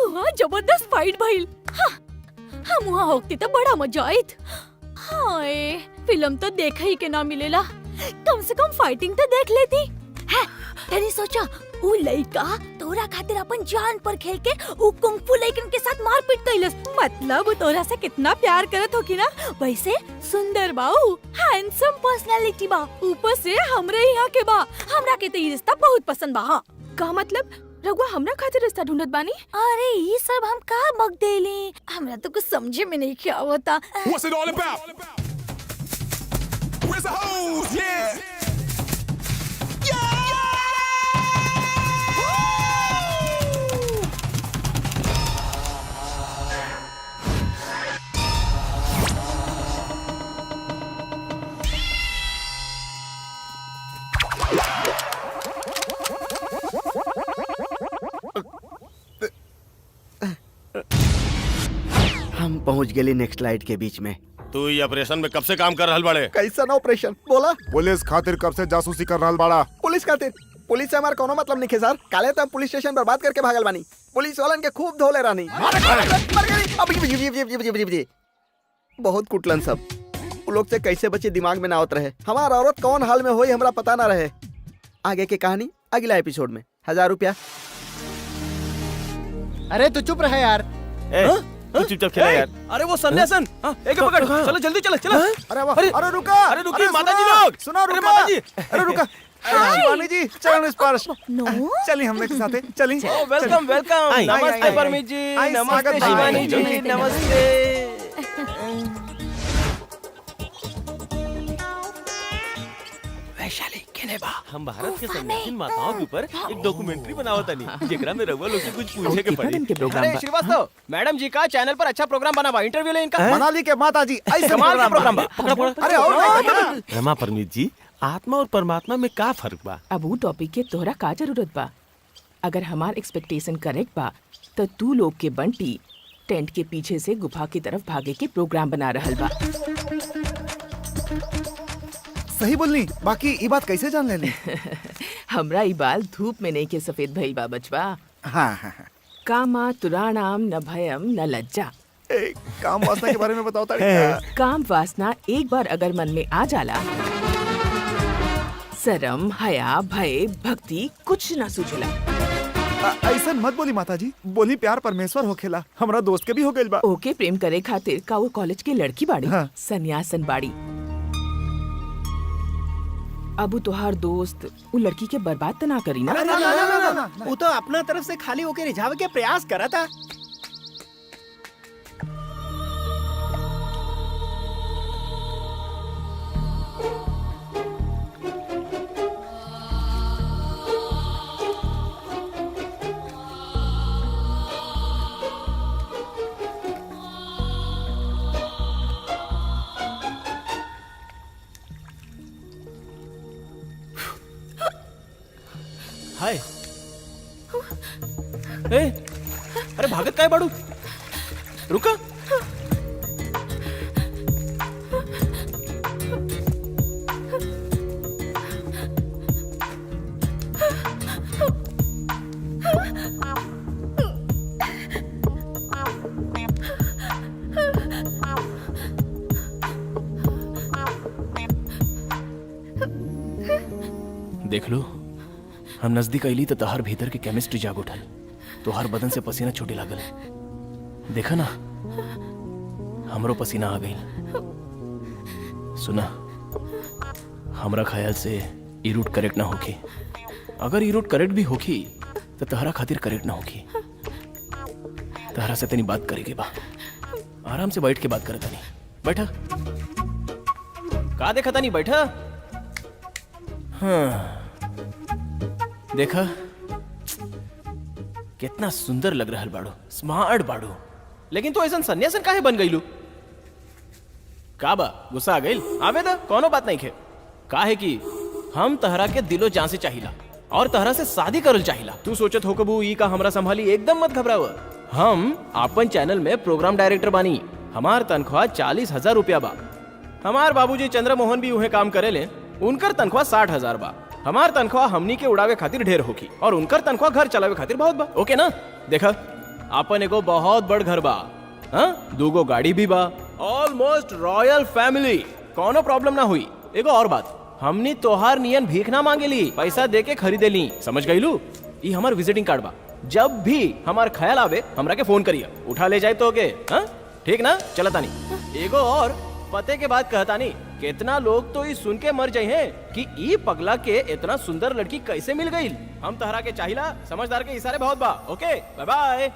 वहाँ जबरदस्त फाइट भइल। हाँ, हम वहाँ होती तो बड़ा मजा आयत। हाय, फिल्म तो देखा ही के ना मिलेला, कम से कम फाइटिंग तो देख लेती। है, तेरी सोचा उ लइका तोरा खातिर अपन जान पर खेल के उ कुंफू लइकन के साथ मारपीट कइलस। मतलब उ तोरा से कितना प्यार करत होगी ना। वैसे सुंदर बाऊ, हैंडसम पर्सनालिटी बा, ऊपर से हमरे यहाँ के बा। हमरा के तो ये रिश्ता बहुत पसंद बा। हाँ। का मतलब रघुआ हमरा खातिर रिश्ता ढूंढत बानी? अरे ये सब हम का बक देली, हमरा तो कुछ समझे में नहीं क्या होता। What's it all about? Where's the hose? Yeah. हम पहुंच गए नेक्स्ट लाइट के बीच में। तू ये ऑपरेशन में कब से काम कर रहल बड़े? कैसा ना ऑपरेशन बोला? पुलिस खातिर कब से जासूसी कर रहल बाड़ा? पुलिस खातिर? पुलिस से हमारा कोनो मतलब नहीं है सर। काले तो हम पुलिस स्टेशन बर्बाद करके भागल बानी। पुलिस वालन के खूब धोले रानी। बहुत कुटलन सब। वो लोग से कैसे बचे दिमाग में ना होत रहे। हमारा औरत कौन हाल में होई हमरा पता ना रहे। आगे की कहानी अगला एपिसोड में। 1000 रुपया। अरे तू चुप रहे यार। तू चुपचाप खेला यार। अरे वो सन्यासन, एक पकड़। चलो जल्दी चलो चलो। अरे रुका। अरे रुकिए माताजी लोग। सुनो रुका। माताजी। अरे रुका। शिवानी जी चरण स्पर्श। नो। चलिए हमने के साथ चलिए। Welcome welcome. आई, नमस्ते आई, परमित जी। आई, नमस्ते स्वागत शिवानी भाई। जी। नमस्ते। वैशाली केने बा। हम भारत के सन्यासीन माताओं के ऊपर एक डॉक्यूमेंट्री बनावत तनी, जेकरा में रघुआ लोग से कुछ पूछे के पड़ी। के प्रोग्राम अरे बा। श्रीवास्तव, मैडम जी का चैनल पर अच्छा प्रोग्राम बना बा, इंटरव्यू ले इनका। मनाली के माता जी ऐसे कमाल का प्रोग्राम बा। पकड़ा पकड़ा। अरे और नहीं क्या? रमा परमित जी, आत्मा और परमात्मा में का फर्क बा? अब वो टॉपिक के तोहरा का जरूरत बा? अगर हमार एक्सपेक्टेशन करेक्ट बा तो तू लोग के बंटी टेंट के पीछे से गुफा की तरफ भागे के प्रोग्राम बना रहल बा। सही बोलनी। बाकी ये बात कैसे जान लेनी? हमरा ई बाल धूप में नहीं के सफेद भइल बा बचवा। हाँ हाँ। कामा तुराणाम न भयम न लज्जा। काम वासना के बारे में बताओ तारीख। काम वासना एक बार अगर मन में आ जाला, शरम हया भय भक्ति कुछ न सूझला। ऐसा मत बोली माता जी। बोली प्यार परमेश्वर होखेला। हमरा दोस्त के भी हो गइल बा। ओके प्रेम करे खातिर का वो कॉलेज की लड़की बाड़ी? हाँ। सन्यासन बाड़ी। अब तोहार दोस्त वो लड़की के बर्बाद तो ना करी ना? ना। वो तो अपना तरफ से खाली होके रिझावे के प्रयास करा था। हाय। ए, अरे भागत काय बाड़ू? रुका। देख लो, हम नजदीक अली तो तहार भीतर के केमिस्ट्री जाग उठल। तो हर बदन से पसीना छूटे लागल। देखा ना, हमरो पसीना आ गई। सुना, हमरा ख्याल से ई रूट करेक्ट ना होखी। अगर ई रूट करेक्ट भी होखी तो तहरा खातिर करेक्ट ना होखी। तहरा से तनी बात करेगी बा। आराम से बैठ के बात करे तनी। बैठा। का देखा तनी? बैठा। हाँ, देखा कितना सुंदर लग रहा बाड़ो, स्मार्ट बाड़ो। लेकिन तो ऐसा सन्यासन काहे बन गईलू? का बा, गुस्सा आ गईल? आवे दा, कोनो बात नहीं खे। काहे कि हम तहरा के दिलो जान से चाहिला और तहरा से शादी करल चाहिला। तू सोचत हो कबू ई का हमरा संभाली? एकदम मत घबराव। हम अपन चैनल में प्रोग्राम डायरेक्टर बानी। हमार तनख्वाह 40,000 रुपया बा। हमार बाबूजी चंद्रमोहन भी उहे काम करेले। उनकर तनख्वाह 60,000 बा, हमार तनख्वाह हमनी के उड़ावे खातिर ढेर होगी और उनकर तनख्वाह घर चलावे खातिर बहुत बा। ओके ना? देखा आपन एगो बहुत बड़ घर बा, हाँ 2 गाड़ी भी बा, ऑलमोस्ट रॉयल फैमिली, कोनो प्रॉब्लम ना हुई। एगो और बात, हमनी तोहार नियन भीख ना मांगेली, पैसा दे के खरीदे ली, समझ गईलू? ये हमार विजिटिंग कार्ड बा, जब भी हमार ख्याल आवे हमरा के फोन करिए, उठा ले जाए तो के, हाँ ठीक ना? चला तानी। एगो और पते के बात कहता नहीं, कितना लोग तो ये सुन के मर जाए हैं कि ई पगला के इतना सुंदर लड़की कैसे मिल गई। हम तहरा के चाहिला, समझदार के इशारे बहुत बा। ओके बाय बाय।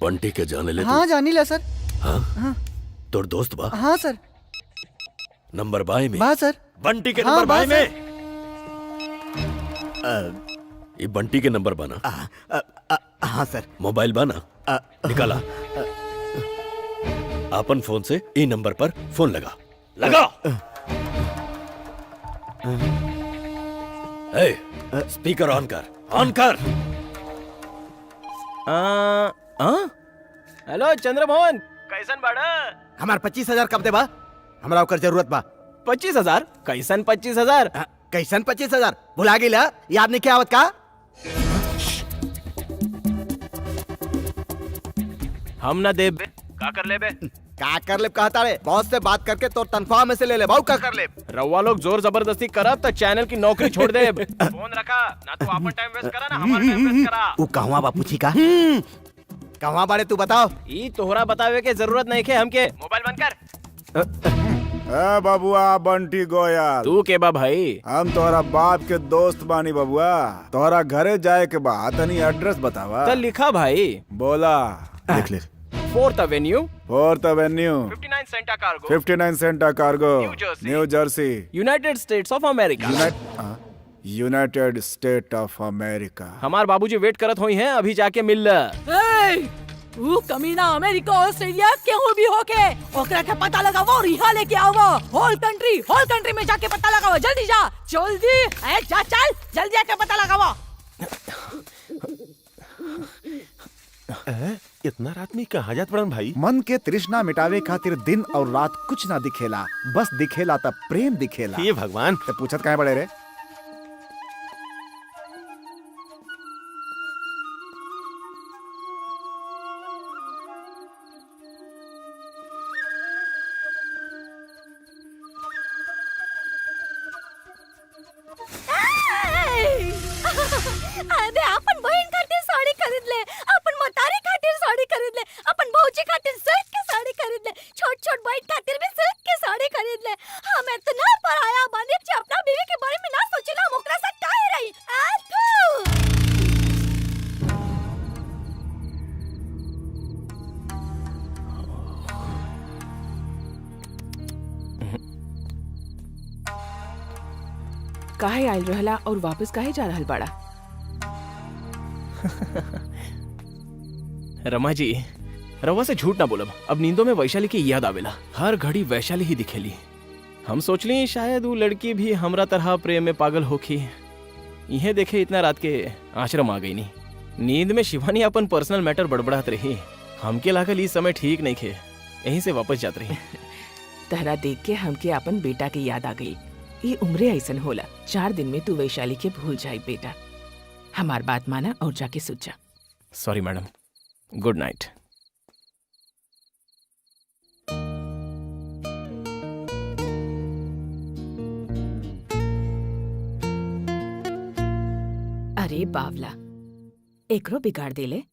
बंटी के जाने ले? हाँ जानी ला सर। हाँ तोर दोस्त बा? हाँ सर। नंबर बाय में? बा सर। बंटी के हाँ, नंबर बाय बा में? ये बंटी के नंबर बना? हाँ सर। मोबाइल बना? निकाला। अपन फोन से ई नंबर पर फोन लगा। स्पीकर ऑन कर। हेलो चंद्रमोहन, कैसन बाड़ा? हमार 25,000 कब दे बा? हमरा ओकर जरूरत बा। 25,000? कैसन 25,000? कैसन 25,000? भुला गेला? याद नहीं क्या आवत का? हम ना देब। का कर ले बे? का कर ले कहता रे? बॉस से बात करके तो तनख्वाह में से ले बहु का कर ले? रउआ लोग जोर जबरदस्ती करब तो चैनल की नौकरी छोड़ दे। फोन रखा ना, तू अपन टाइम वेस्ट करा ना हमारा टाइम वेस्ट करा। ऊ कहवा बा पूछी का? कहवा बाड़े तू बताओ। ई तोहरा बतावे के जरूरत नहीं है हमके। मोबाइल बंद कर। बबुआ बंटी गोयल, तू के बा भाई? हम तोहरा बाप के दोस्त बानी बबुआ। तोहरा घरे जाए के बा, तनी एड्रेस बतावा। तो लिखा भाई। बोला। लिख ले। 4th Avenue, 4th Avenue, 59 Santa Cargo, 59 सेंटा cargo, Jersey. New Jersey, United states of America. United estate of America. हमार बाबूजी वेट करत होई हैं, अभी जाके मिल ल। वो कमीना अमेरिका ऑस्ट्रेलिया केहू भी होके ओकरा के पता लगावो और यहाँ लेके आवो। होल कंट्री में जाके पता लगावो। जल्दी जा, जल्दी जा, चल जल्दी आके पता लगावो। इतना रात में कहाँ जात पड़न भाई? मन के तृष्णा मिटावे खातिर दिन और रात कुछ ना दिखेला, बस दिखेला तब प्रेम दिखेला। ये भगवान, ते पूछत काहे बड़े रे? अरे अपन बहन खातिर साड़ी खरीद ले, अपन मतारी खातिर साड़ी खरीद ले, अपन भौजी खातिर सिल्क के साड़ी खरीद ले, छोट बहन खातिर भी सिल्क के साड़ी खरीद ले। हम इतना पराया बानी कि अपना बीवी के बारे में ना सोचेला, हम ओकरा साथ काहे रही? काहे आयल रहला और वापस काहे जा रहल बाड़ा? रमा जी, रवा से झूठ ना बोलब, अब नींदों में वैशाली की याद आवेला, हर घड़ी वैशाली ही दिखेली। हम सोचली शायद वो लड़की भी हमरा तरह प्रेम में पागल होखी। इहे देखे इतना रात के आश्रम आ गई। नींद में शिवानी अपन पर्सनल मैटर बड़बड़ात रही। हमके लागल इस समय ठीक नहीं खे, यहीं से वापस जात रही। तहरा देख के हमके अपन बेटा की याद आ गई। ये उम्रे ऐसन होला, 4 दिन में तू वैशाली के भूल जाई बेटा। हमार बात माना और जाके सुत जा। Sorry madam, good night. अरे बावला, एकरो बिगाड़ देले।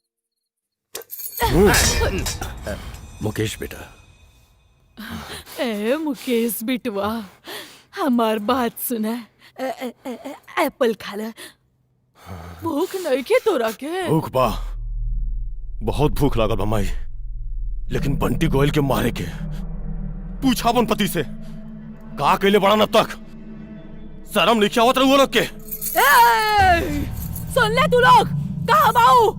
मुकेश बेटा। ए मुकेश बिटवा, हमार बात सुना। एप्पल खा ले। भूख नहीं के तोरा के? भूख बा, बहुत भूख लागल बा माई, लेकिन बंटी गोयल के मारे के पूछा अपन पति से का कैले बड़ा न तक शर्म लिखा होत रहुआ लोग के। सुन ले तू लोग, कहाँ बाऊ?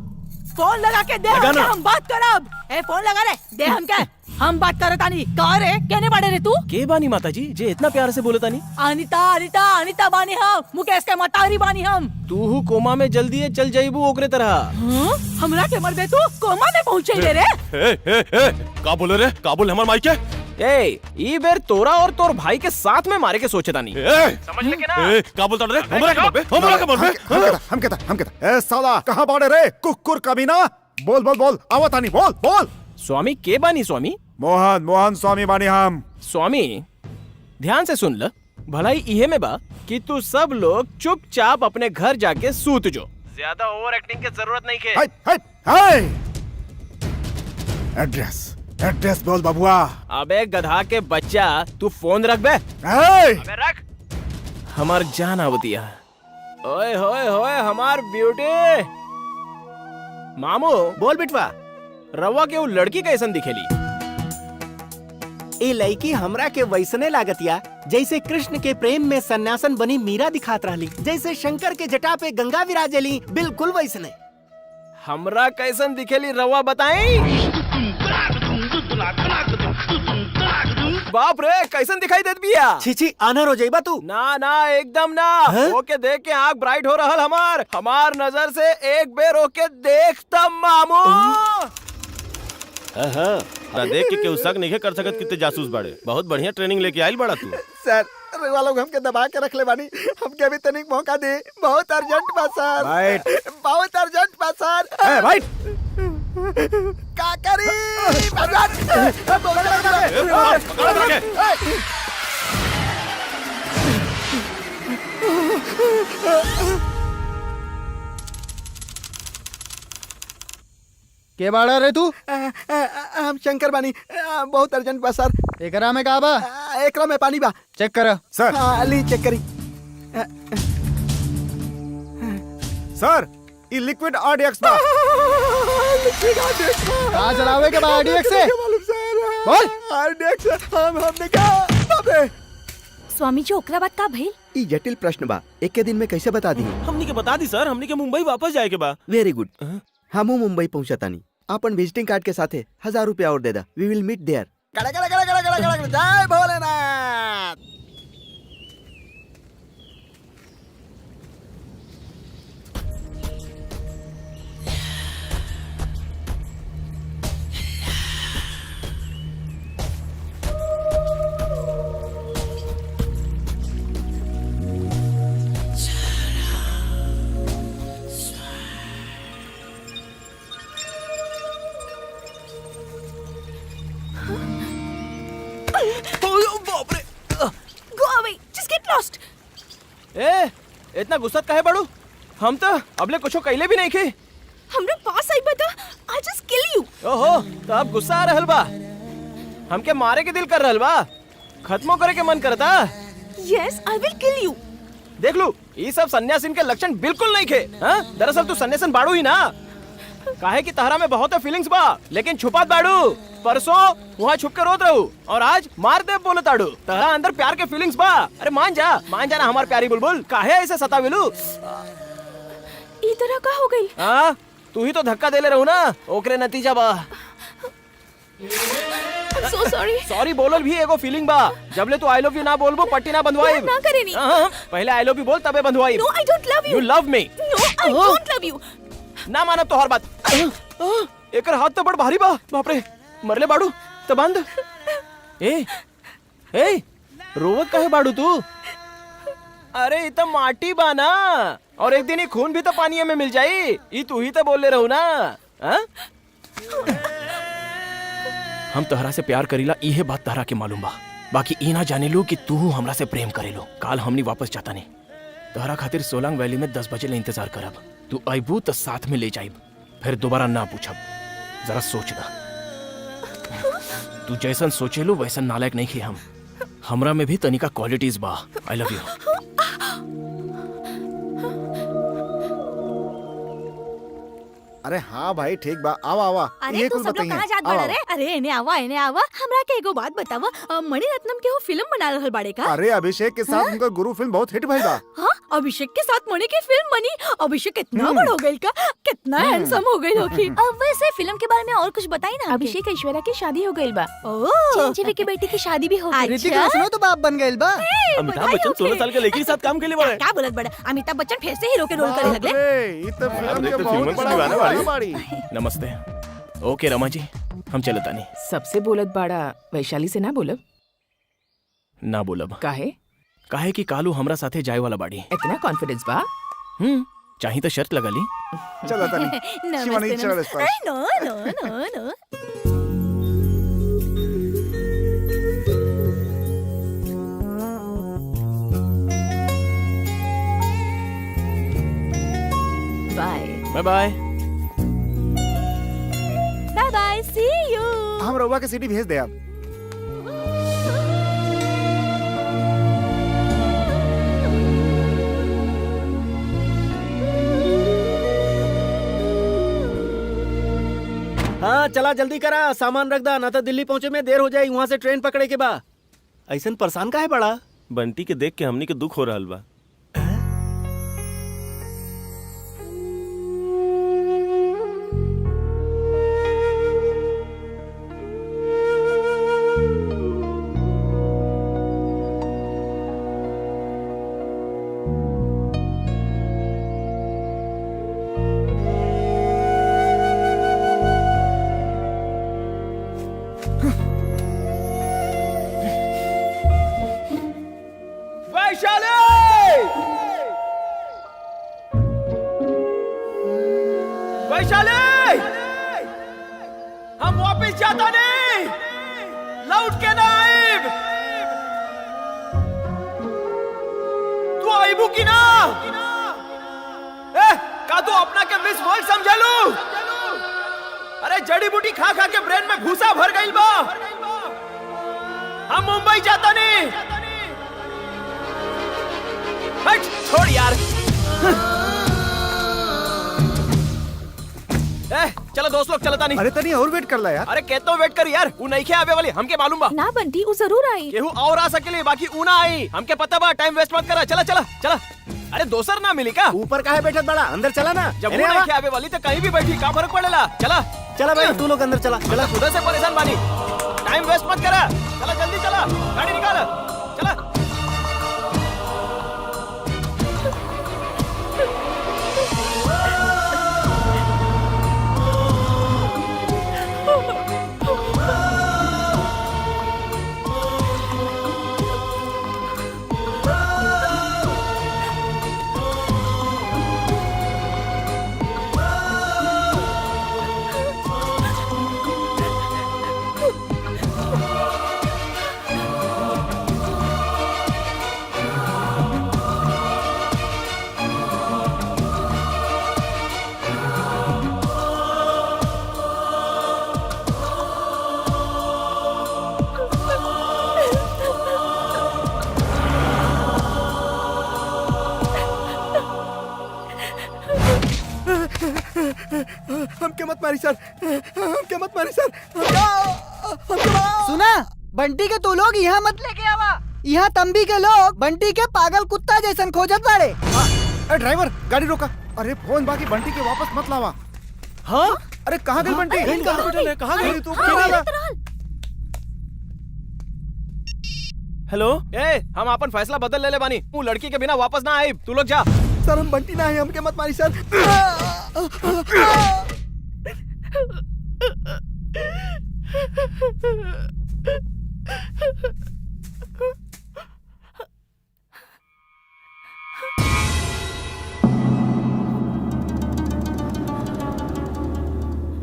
फोन लगा के दे, हम बात करब। ए फोन लगा रे, दे हमके, हम बात करतानी। कहाँ रे, कहने बाड़े रे तू? के बानी माताजी जे इतना प्यार से बोलतानी? अनिता बानी हम, मुकेश के मतारी बानी हम। तू कोमा में जल्दी चल जाइबू ओकरे तरह। हमरा के मर दे तू, कोमा में पहुँचे रे। का बोले रे, का बोले हमार माई के? ए ई बेर तोरा और तोर भाई के साथ में मारे के सोचे था नहीं। समझ ले ना का बोलता रे हमरा के बोल बे हम कहता ए साला कहाँ बाड़े रे कुकुर कमीना। बोल बोल बोल आवत आनी बोल बोल। स्वामी के बानी स्वामी? मोहन मोहन स्वामी बानी हम। स्वामी ध्यान से सुन ल, भलाई इहे में बा कि तू सब लोग चुपचाप अपने घर जाके सूत जो। ज्यादा ओवर एक्टिंग की जरूरत नहीं के। हाय हाय हाय एड्रेस एड्रेस बोल बबुआ। अबे गधा के बच्चा तू फोन रख बे। हाय अबे रख। हमार जान आवतिया। ओए होए होए हमार ब्यूटी। मामू बोल बिटवा। रवा के वो लड़की कैसन दिखेली? ए लड़की हमरा के वैसने लागतिया जैसे कृष्ण के प्रेम में सन्यासन बनी मीरा दिखात रहली, जैसे शंकर के जटा पे गंगा विराजेली, बिल्कुल वैसने। हमरा कैसन दिखेली रवा बताई? बाप रे कैसन दिखाई देत बिया? छी आनर हो जाइबा तू। ना ना एकदम ना। ओके देख के आँख ब्राइट हो रहल हमार नजर से एक बेर ओके देख तब मामू। हाँ देख के केहू शक नहीं कर सकत कितने जासूस बाड़े। बहुत बढ़िया ट्रेनिंग लेके आइल बड़ा तू। सर रेवा लोग हमके दबा के रख ले बानी, हमके अभी तनिक मौका दे। बहुत अर्जेंट बा सर। राइट बहुत अर्जेंट बा सर। ए राइट का करी? के बाड़ा रे तू? हम शंकर बानी। बहुत अर्जेंट बा सर। एकरा में का बा? एकरा में पानी बा। चेक कर सर। ली चेक करी। सर ई लिक्विड आरडीएक्स बा। कहाँ चलावे के बा आरडीएक्स से? बोल। आरडीएक्स हमने क्या? स्वामी जी ओकरा बात का भइल? ई जटिल प्रश्न बा, एक के दिन में कैसे बता दी? हमनी के बता दी सर, हमनी के मुंबई वापस जाए के बा। Very good. हमू मुंबई पहुंचतानी। अपन विजिटिंग कार्ड के साथे 1000 रुपया और दे दा। We will meet there. जय भोलेनाथ। बाप रे। Go away. Just get lost. ए इतना गुस्सा काहे बड़ू? हम तो अबले कुछो कैले भी नहीं खे। हमरे पास आई बता। I'll just kill you. ओहो तो अब गुस्सा आ रहल बा। हमके मारे के दिल कर रहल बा। खत्मो करे के मन करता। Yes, I will kill you. देख लू ये सब सन्यासीन के लक्षण बिल्कुल नहीं खे। हाँ? दरअसल तू सन्यासन बाड़ू ही ना। काहे कि तहरा में बहुत फीलिंग्स बा लेकिन छुपात बाड़ू। परसों वहाँ छुप के रोत रहू और आज मार दे बोले ताड़ू। तहरा अंदर प्यार के फीलिंग्स बा। अरे मान जा ना हमार प्यारी बुलबुल। काहे ऐसे सतावेलू? ई तरह का हो गई? हाँ तू ही तो धक्का देले रहू ना, ओकरे नतीजा बा। I'm so sorry. सॉरी बोलल भी एगो फीलिंग बा। जबले तू आई लव यू ना बोलबो पट्टी ना बंधवाई। ना करेनी। पहले आई लव यू बोल तबे बंधवाई। No, I don't love you. You love me. No, I don't love you. ना मानब तो हर बात। एकर हाथ तो बड़ भारी बा। बाप रे मरले बाड़ू तो बंद। ए रोवत काहे बाड़ू तू? अरे ये तो माटी बा ना, और एक दिन ये खून भी तो पानी में मिल जाई। ये तू ही तो बोल ले रहू ना। हम तहरा से प्यार करीला इहे बात तहरा के मालूम बा। बाकी ई ना जाने लो कि तू हमरा से प्रेम करेलो। काल हमनी वापस जाता नहीं। तहरा खातिर सोलांग वैली में 10 बजे ले इंतजार करब। तू आईबू तो साथ में ले जाइब, फिर दोबारा ना पूछब। जरा सोच ला। तू जैसन सोचेलू वैसन नालायक नहीं खे हम। हमरा में भी तनिका क्वालिटीज बा। I love you. अरे हाँ भाई ठीक बा। आवा आवा। अरे तू सब लोग कहाँ जात बाड़ा रे? अरे एने आवा हमरा के एगो बात बतावा। मणिरत्नम के वो फिल्म बना रहल बाड़े का? अरे अभिषेक के साथ उनका गुरु फिल्म बहुत हिट भइल बा। हाँ अभिषेक के साथ मणि की फिल्म बनी। अभिषेक कितना बड़ हो गई का, कितना हैंडसम हो गई होगी। अब वैसे फिल्म के बारे में और कुछ बताई ना। अभिषेक ऐश्वर्या की शादी हो गई बा। चिरंजीवी की बेटी की शादी भी हो गई। ऋतिक रोशन तो बाप बन गइल बा। अमिताभ बच्चन 16 साल के लड़की के साथ काम के लिए बड़े। क्या बोलत बड़ा? अमिताभ बच्चन फिर से हीरो के रोल करे लगले। ये तो फिल्म के बहुत बड़ा बाड़ी। नमस्ते। ओके रमा जी हम चलत तानी। सबसे बोलत बाड़ा, वैशाली से ना बोलब? ना बोलब। काहे? काहे कि कालू हमरा साथे जाए वाला बाड़ी। इतना कॉन्फिडेंस बा? चाही तो शर्त लगा ली। चलो तनी शिवानी चल इस पर। No no no no. Bye bye bye. Bye bye, see you. हम रउआ के सीडी भेज दे आप। हाँ चला जल्दी करा, सामान रख दा, ना तो दिल्ली पहुंचे में देर हो जाए, वहां से ट्रेन पकड़े के बा। ऐसन परेशान का है बड़ा? बंटी के देख के हमनी के दुख हो रहल बा। वैशाली, हम वापस जाता नहीं, लौट के ना आइब। तू आइबू की ना? का तू अपना के मिस वर्ल्ड समझ लू? अरे जड़ी बूटी खा खा के ब्रेन में भूसा भर गइल बा। हम मुंबई जाता नहीं। हट, छोड़ यार। चलो दोस्त लोग, चलता नहीं। अरे तनी और वेट कर ला यार। अरे कहता हूँ वेट कर यार, वो नहीं खे आवे वाली, हमके मालूम बा। ना बंटी, वो जरूर आई। केहू और आ सकेले, बाकी ऊ ना आई। हमके पता बा, टाइम वेस्ट मत करा। चला चला चला। अरे दोसर ना मिली का? ऊपर काहे बैठत बड़ा, अंदर चला ना। जब वो नहीं खे आवे वाली तो कहीं भी बैठी, का फर्क पड़ेला? चला चला भाई, तू लोग अंदर चला। चला, खुद से परेशान बानी। टाइम वेस्ट मत करा। चला जल्दी चला, गाड़ी निकाल। चला। हमके मत मारी सर, हमके मत मारी सर। सुना, बंटी के तू लोग यहाँ मत लेके आवा। यहाँ तंबी के लोग बंटी के पागल कुत्ता जैसन खोजत बाड़े। ड्राइवर गाड़ी रोका। अरे फोन बाकी बंटी के वापस मत लावा। हाँ? अरे कहाँ गई बंटी? कहाँ गई? तू हेलो, हम अपन फैसला बदल ले बानी। तू लड़की के बिना वापस ना आई। तू लोग जा। सर हम बंटी ना है, हमके मत मारी सर।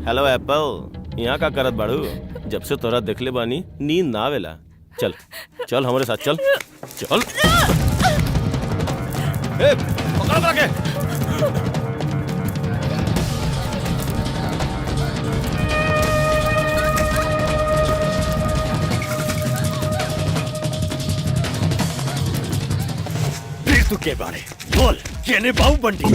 हेलो एप्पल, यहाँ का करत बाड़ू? जब से तोरा देखले बानी नींद ना आवेला। चल चल हमारे साथ चल चल। पकड़ के। तू के बारे बोल, केने बाऊ बंटी?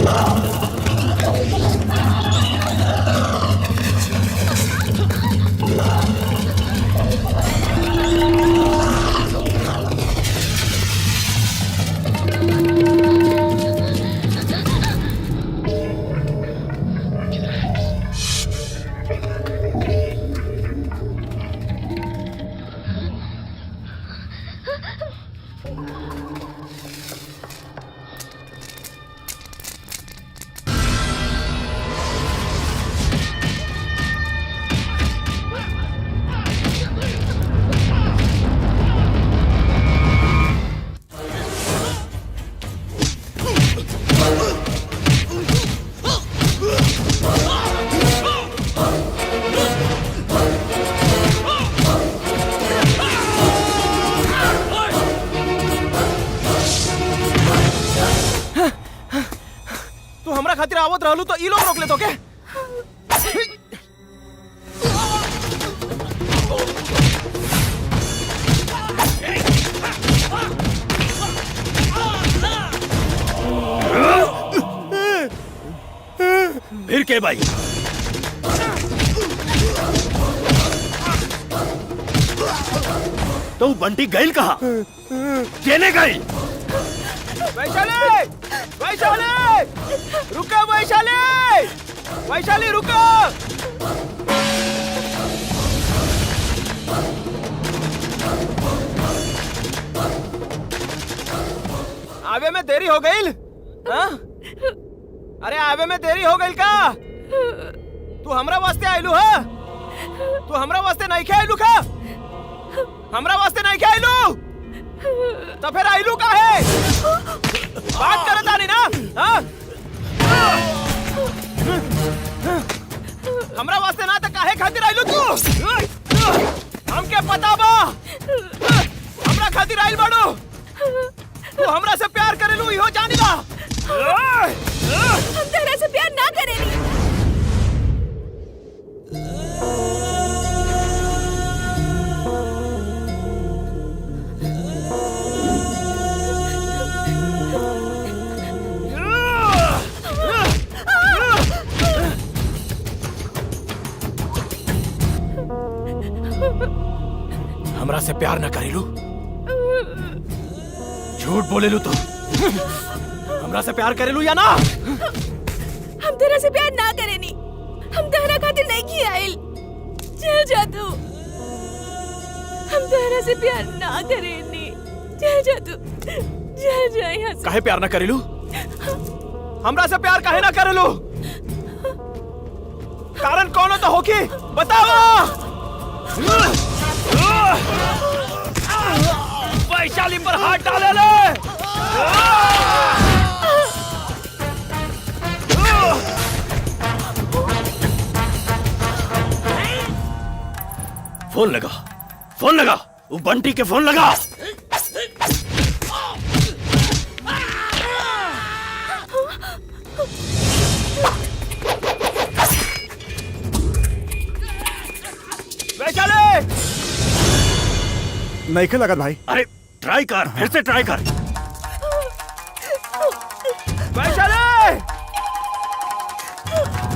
खातिर आवत रहलू तो ई लोग रोक ले तो के? फिर के भाई? तो बंटी गईल कहा? केने गईल? वैशाली! वैशाली! रुको वैशाली! वैशाली रुको! आवे में देरी हो गई? हाँ? अरे आवे में देरी हो गई का? तू हमरा वास्ते आइलू हा? तू हमरा वास्ते नहीं खे आइलू का? हमरा वास्ते नहीं खे आइलू? तो फिर आइलू का है? बात करत आनी ना? हाँ? हमरा वास्ते ना तो काहे खातिर आइलू तू? हमके पता बा हमरा खातिर आइल बाड़ू। तू हमरा से प्यार करेलू इहो जानी बा। हम तेरे से प्यार ना करेली। हमरा से प्यार न करेलू? झूठ बोलेलू तो? हमरा से प्यार करेलू या ना? हम तेरे से प्यार ना करेनी। हम तेरा खातिर नहीं की आइल। चल जा तू। हम तेरा से प्यार ना करेनी। चल जा तू। चल जा यहाँ से। काहे प्यार न करेलू? हमरा से प्यार काहे ना करेलू? कारण कौन तो होगी बताओ। वैशाली पर हाथ डाले ले। फोन लगा, फोन लगा, वो बंटी के फोन लगा। वैशाली! नहीं के लगा भाई। अरे ट्राई कर, फिर से ट्राई कर। वैशाली!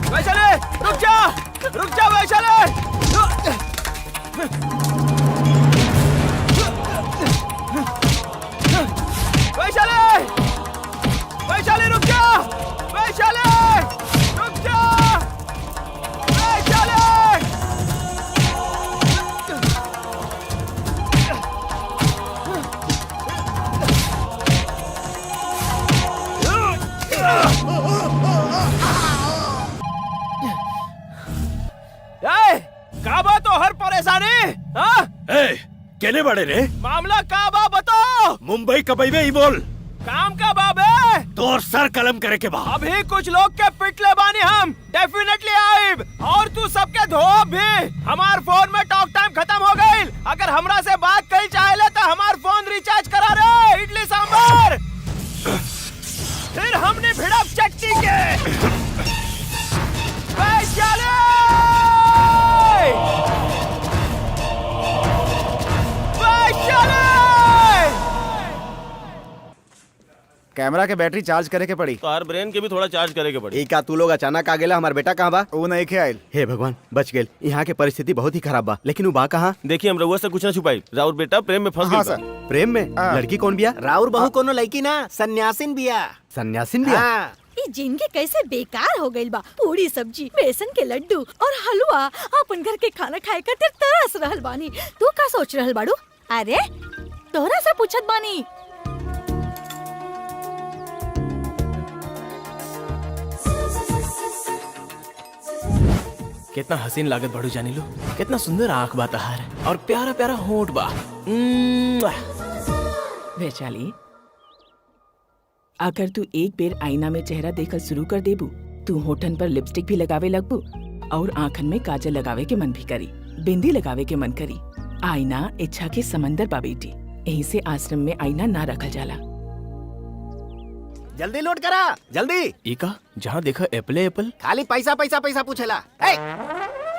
वैशाली! रुक जा! रुक जा वैशाली! वैशाली! वैशाली रुक जा! वैशाली! रुक जा! वैशाली! काबा तो हर परेशानी? हाँ? केने बड़े रे? मामला काबा बताओ। मुंबई कबई में ही बोल। काम का बाबे तोर सर कलम करे के बाद अभी कुछ लोग के पिटले बानी हम डेफिनेटली आइब और तू सबके धोब भी। हमार फोन में टॉक टाइम खत्म हो गई। अगर हमरा से बात कही चाहे तो हमार फोन रिचार्ज करा रे। इडली सांभर फिर हमने भिड़प चट्टी के। वैशाली! कैमरा के बैटरी चार्ज करे के पड़ी। कार ब्रेन के भी थोड़ा चार्ज करे के पड़ी। का तू लोग अचानक आ गेला? हमार बेटा कहाँ बा? वो नहीं खे आइल। हे भगवान बच गेल। यहाँ के परिस्थिति बहुत ही खराब बा, लेकिन वो बा कहाँ? देखिए हम रउआ से कुछ ना छुपाई। राउर बेटा प्रेम में फंस हाँ गया। सर। प्रेम में? लड़की कौन बिया? राउर बहू कोनो लड़की ना, सन्यासिन बिया। सन्यासिन बिया? हाँ। ये जिनके कैसे बेकार हो गई बा। पूरी सब्जी, बेसन के लड्डू और हलवा अपन घर के खाना खाए कर तरस रहल बानी। तू का सोच रहल बाड़ू? अरे तोहरा से पूछत बानी। कितना हसीन लागत बड़ू जानी लो। कितना सुंदर आंख बा तहार और प्यारा प्यारा होंठ बा। वैशाली, अगर तू एक बेर आईना में चेहरा देखल शुरू कर देबू, तू होठन पर लिपस्टिक भी लगावे लगबू और आँखन में काजल लगावे के मन भी करी, बिंदी लगावे के मन करी। आईना इच्छा के समंदर बा बेटी, यहीं से आश्रम में आईना ना रखल जाला। जल्दी लोड करा जल्दी। इका जहाँ देखा एप्पले एप्पल। खाली पैसा पैसा पैसा पूछेला। ए,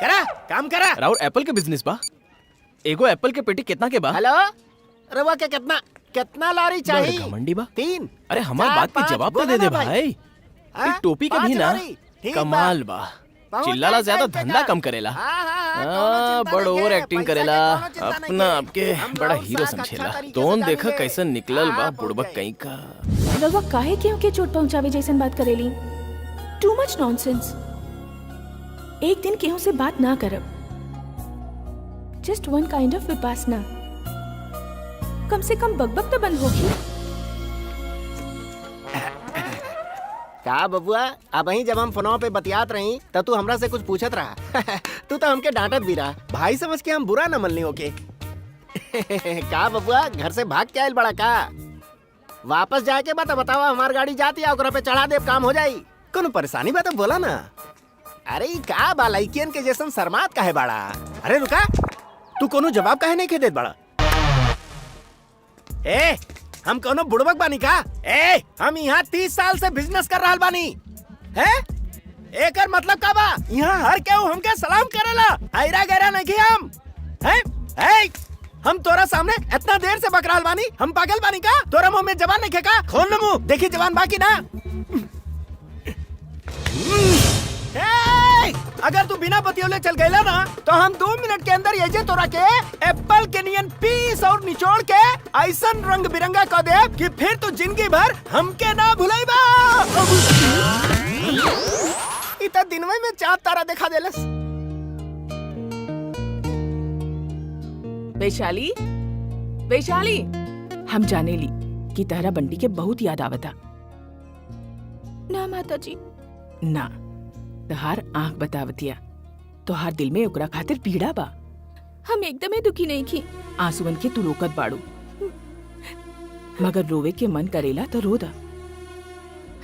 करा काम करा। राउर एप्पल के बिजनेस बा। एगो एप्पल के पेटी कितना के बा? हेलो रवा के कितना कितना लॉरी चाहिए? बड़ घमंडी बा। 3। अरे हमार बात के जवाब तो दे दे भाई। एक टोपी का भी ना कमाल बा। चिल्लाला ज्यादा धंधा कम करेला। बड़ ओवर एक्टिंग करेला। अपना आपके बड़ा हीरो समझेला। तोन देखा कैसा निकलल बा बुड़बक कहीं का। रवा काहे केहू के चोट पहुंचावे जैसन बात करेली? Too much nonsense. एक दिन केहू से बात ना करब। Just one kind of vipassana. कम से कम बकबक तो बंद होगी। का बबुआ अब ही जब हम फोनों पे बतियात रही तब तू हमरा से कुछ पूछत रहा। तू तो हमके डांटत भी रहा। भाई समझ के हम बुरा न मनली होके। का बबुआ घर से भाग के आयल बड़ा का? वापस जाए के बात बतावा। हमार गाड़ी जाती है ओकरा पे चढ़ा दे काम हो जाई। कोनो परेशानी बा तो बोला ना। अरे ई का बा लइकियन के जैसन शर्मात काहे बाड़ा? अरे रुका तू कोनो जवाब काहे नहीं देत बड़ा? ए हम कोनो बुड़बक बानी का? ए हम यहाँ 30 साल से बिजनेस कर रहल बानी। है एकर मतलब का बा? यहाँ हर केहू हमके सलाम करेला। आयरा गैरा नहीं हम है? हम तोरा सामने इतना देर से बक रहल बानी। हम पागल बानी का? तोरा मुंह में जवान नहीं का? खोल न मुंह देखी जवान बाकी ना। अगर तू बिना बतियोले चल गईला ना तो हम 2 मिनट के अंदर ये तोरा के एप्पल के नियन पीस और निचोड़ के ऐसन रंग बिरंगा कर दे कि फिर तू जिंदगी भर हमके ना भुलाईबा। इतना दिनवे में 4 तारा दिखा देलस। वैशाली, वैशाली, हम जाने ली कि तारा बंटी के बहुत याद आवता। ना माता जी ना, तहार आँख बतावतिया। तोहार दिल में ओकरा खातिर पीड़ा बा। हम एकदमे दुखी नहीं की। आंसुअन के तू रोकत बाड़ू, मगर रोवे के मन करेला तो रो दा।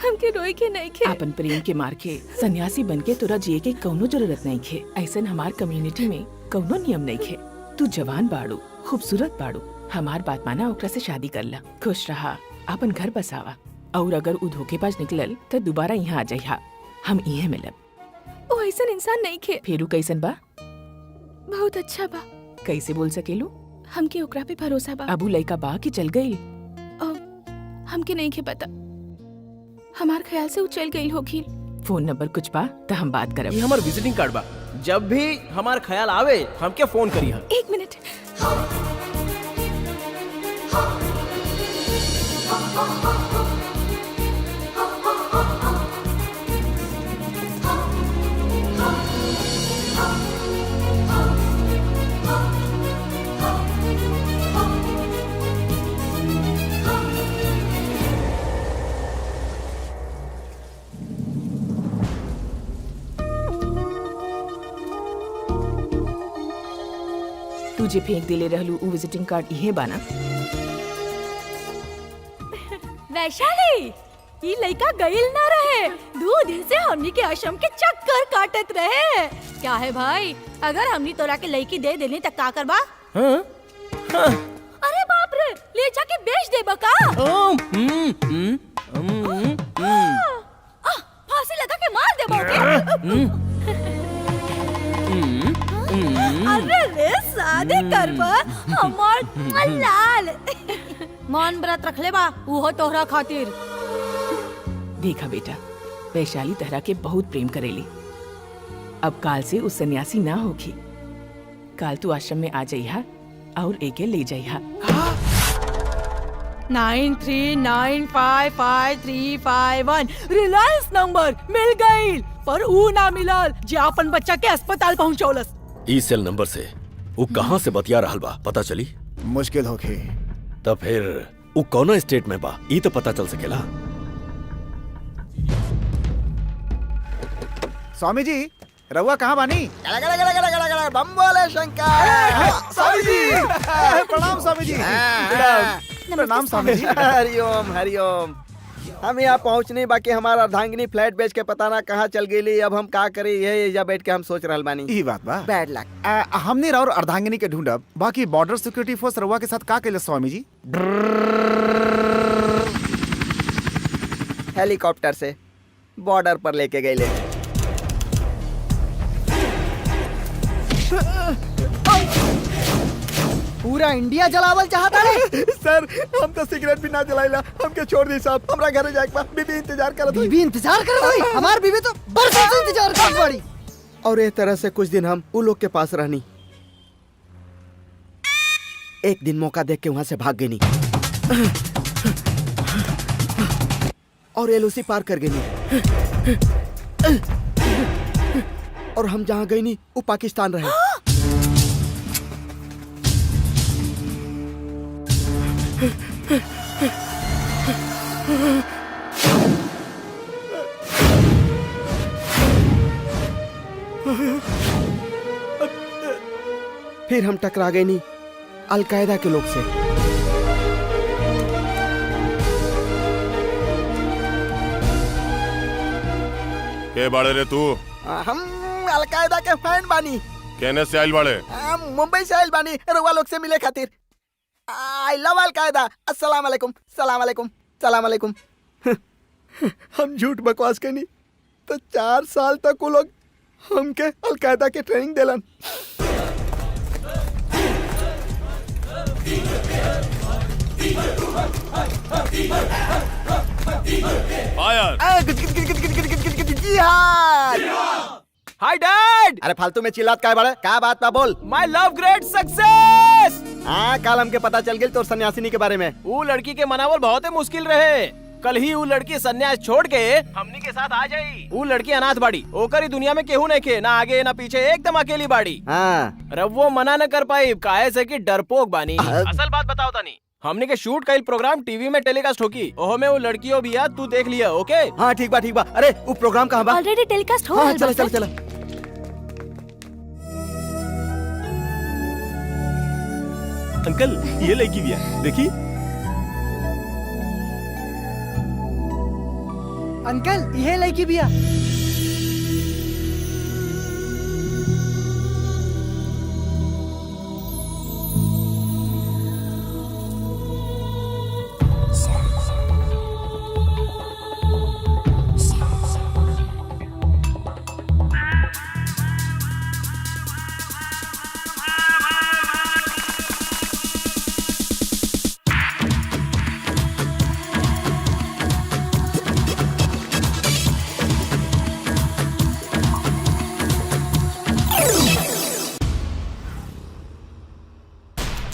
हमके रोए के नहीं खे। अपन प्रेम के मार के सन्यासी बन के तोरा जिए के कौनो जरूरत नहीं खे। ऐसन हमार कम्युनिटी में कौनो नियम नहीं खे। तू जवान बाड़ू, खूबसूरत बाड़ू। हमार बात माना, ओकरा से शादी कर ला। खुश रहा, अपन घर बसावा। और अगर उ धोखेबाज निकलल तो दोबारा यहाँ आ जाइहा। हम इहे मिलब। ओ ऐसन इंसान नहीं खे। फेरू कैसन बा? बहुत अच्छा बा। कैसे बोल सकेलू? हमके ओकरा पे भरोसा बा। अबू लइका बा कि चल गई? हमके नहीं खे पता। हमार ख्याल से उ चल गई होगी। फोन नंबर कुछ बा तो हम बात करब। ये हमार विजिटिंग कार्ड बा। जब भी हमार ख्याल आवे हमके फोन करिहा। 1 मिनट। तुझे फेंक दिले रहलू उ विजिटिंग कार्ड इहे बाना? वैशाली, ये लड़का गईल ना रहे। 2 दिन से हमनी के आश्रम के चक्कर काटत रहे। क्या है भाई, अगर हमनी तोरा के लड़की दे देनी तो का करबा? अरे बाप रे, ले जाके बेच दे बका। फांसी लगा के मार दे बाके। अरे रे शादी करबा हमार लाल। मान व्रत रख ले बा, वो तोहरा खातिर। देखा बेटा, वैशाली तहरा के बहुत प्रेम करेली। अब काल से उस सन्यासी ना होगी। काल तू आश्रम में आ जाइहा और एके ले जाइहा। 93955351 रिलायंस नंबर मिल गई। पर ऊ ना मिलल जे अपन बच्चा के अस्पताल पहुंचौलस। ई सेल नंबर से वो कहाँ से बतिया रहल बा पता चली? मुश्किल होगी। तब फिर वो कौन स्टेट में बा ई तो पता चल सकेला। स्वामी जी रउआ कहाँ बानी? बम बोले शंकर। स्वामी जी प्रणाम। स्वामी जी प्रणाम। स्वामी जी हरिओम हरिओम। हम यहाँ पहुँचने बाकी हमारा अर्धांगिनी फ्लैट बेच के पता ना कहाँ चल गई। अब हम का करे ये या बैठ के हम सोच रहल बानी। ई बात बा। Bad luck. हमने और अर्धांगिनी के ढूंढब। बाकी बॉर्डर सिक्योरिटी फोर्स रउआ के साथ का कैले स्वामी जी? हेलीकॉप्टर से बॉर्डर पर लेके गए ले। पूरा इंडिया जलावल चाहता है। सर हम तो सिगरेट भी ना जलाइला, हमके छोड़ दी साहब, हमरा घरे जाए के बा, बीबी इंतजार करत होई। बीबी इंतजार कर रही, हमार बीबी तो बरसों से इंतजार कर पड़ी। और इस तरह से कुछ दिन हम उन लोग के पास रहनी। एक दिन मौका देख के वहां से भाग गई और एलओसी पार कर गई। और हम जहां गई नहीं वो पाकिस्तान रहे। फिर हम टकरा गए नहीं अलकायदा के लोग से। के बाड़े रे तू? हम अलकायदा के फैन बानी। कहने से आइल बाड़े? मुंबई से आइल बानी रउआ लोग से मिले खातिर। I love al Qaeda. अस्सलाम वालेकुम, सलाम वालेकुम, सलाम वालेकुम। हम झूठ बकवास करनी तो 4 साल तक वो लोग हमके अलकायदा के ट्रेनिंग देलन। Hi dad. अरे फालतू में चिल्लात काय बड़े, क्या बात बा बोल। माय लव ग्रेट सक्सेस। हाँ कल हमके पता चल गई तोर सन्यासिनी के बारे में। वो लड़की के मनावल बहुत ही मुश्किल रहे। कल ही वो लड़की सन्यास छोड़ के हमनी के साथ आ जाई। वो लड़की अनाथ बाड़ी, ओकर ही दुनिया में केहू नहीं के, ना आगे ना पीछे, एकदम अकेली बाड़ी। हाँ रवो मना न कर पाई, काहे से कि डरपोक बानी। असल बात बताओ तानी, हमने के शूट कईल प्रोग्राम टीवी में टेलीकास्ट होगी, ओहो में वो लड़कियों भी आ, तू देख लिया। ओके हाँ ठीक बा ठीक बा। अरे वो प्रोग्राम कहाँ बा? ऑलरेडी टेलीकास्ट हो हाँ रहल बा चलो सर। चलो चलो। अंकल ये लड़की भी है, देखी। अंकल ये लड़की भी है।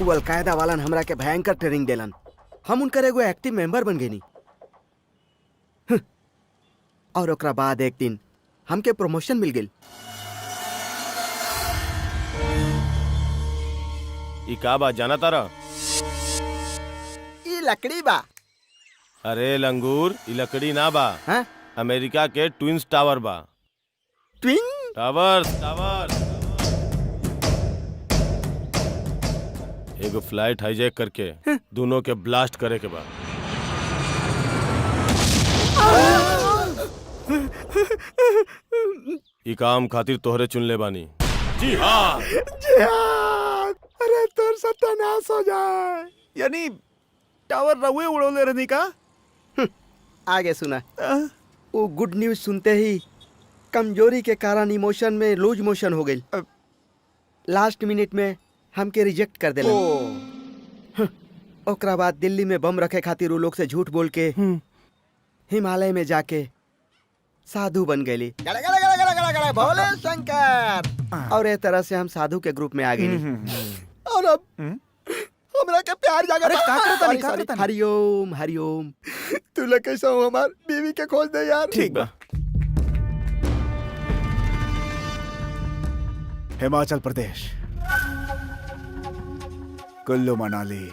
वो अलकायदा वालन हमरा के भयंकर ट्रेनिंग देलन। हम उनकर एगो एक्टिव मेंबर बन गए। और ओकरा बाद एक दिन हमके प्रमोशन मिल गई। ई का बा जाना तारा? ई लकड़ी बा। अरे लंगूर, ई लकड़ी ना बा, हाँ? अमेरिका के ट्विंस टावर बा। Twin towers towers. एगो फ्लाइट हाईजैक करके दोनों के ब्लास्ट करे के बाद ई काम खातिर तोहरे चुन ले बानी। जी हाँ अरे तोर सत्यानाश हो जाए। यानी टावर रहुए उड़ोले रहनी का? आगे सुना। वो गुड न्यूज सुनते ही कमजोरी के कारण इमोशन में लूज मोशन हो गई। लास्ट मिनट में हमके रिजेक्ट कर देला। ओकरा बाद दिल्ली में बम रखे खातिर वो लोग से झूठ बोल के हिमालय में जाके साधु बन गई। भोले शंकर। और एक तरह से हम साधु के ग्रुप में आ गए। और अब हमरा के प्यार जागा। अरे का करता नहीं? हरिओम हरिओम। तू लोग कैसा हो? हमार बीवी के खोज दे यार। ठीक बा। हिमाचल प्रदेश, कुल्लू मनाली।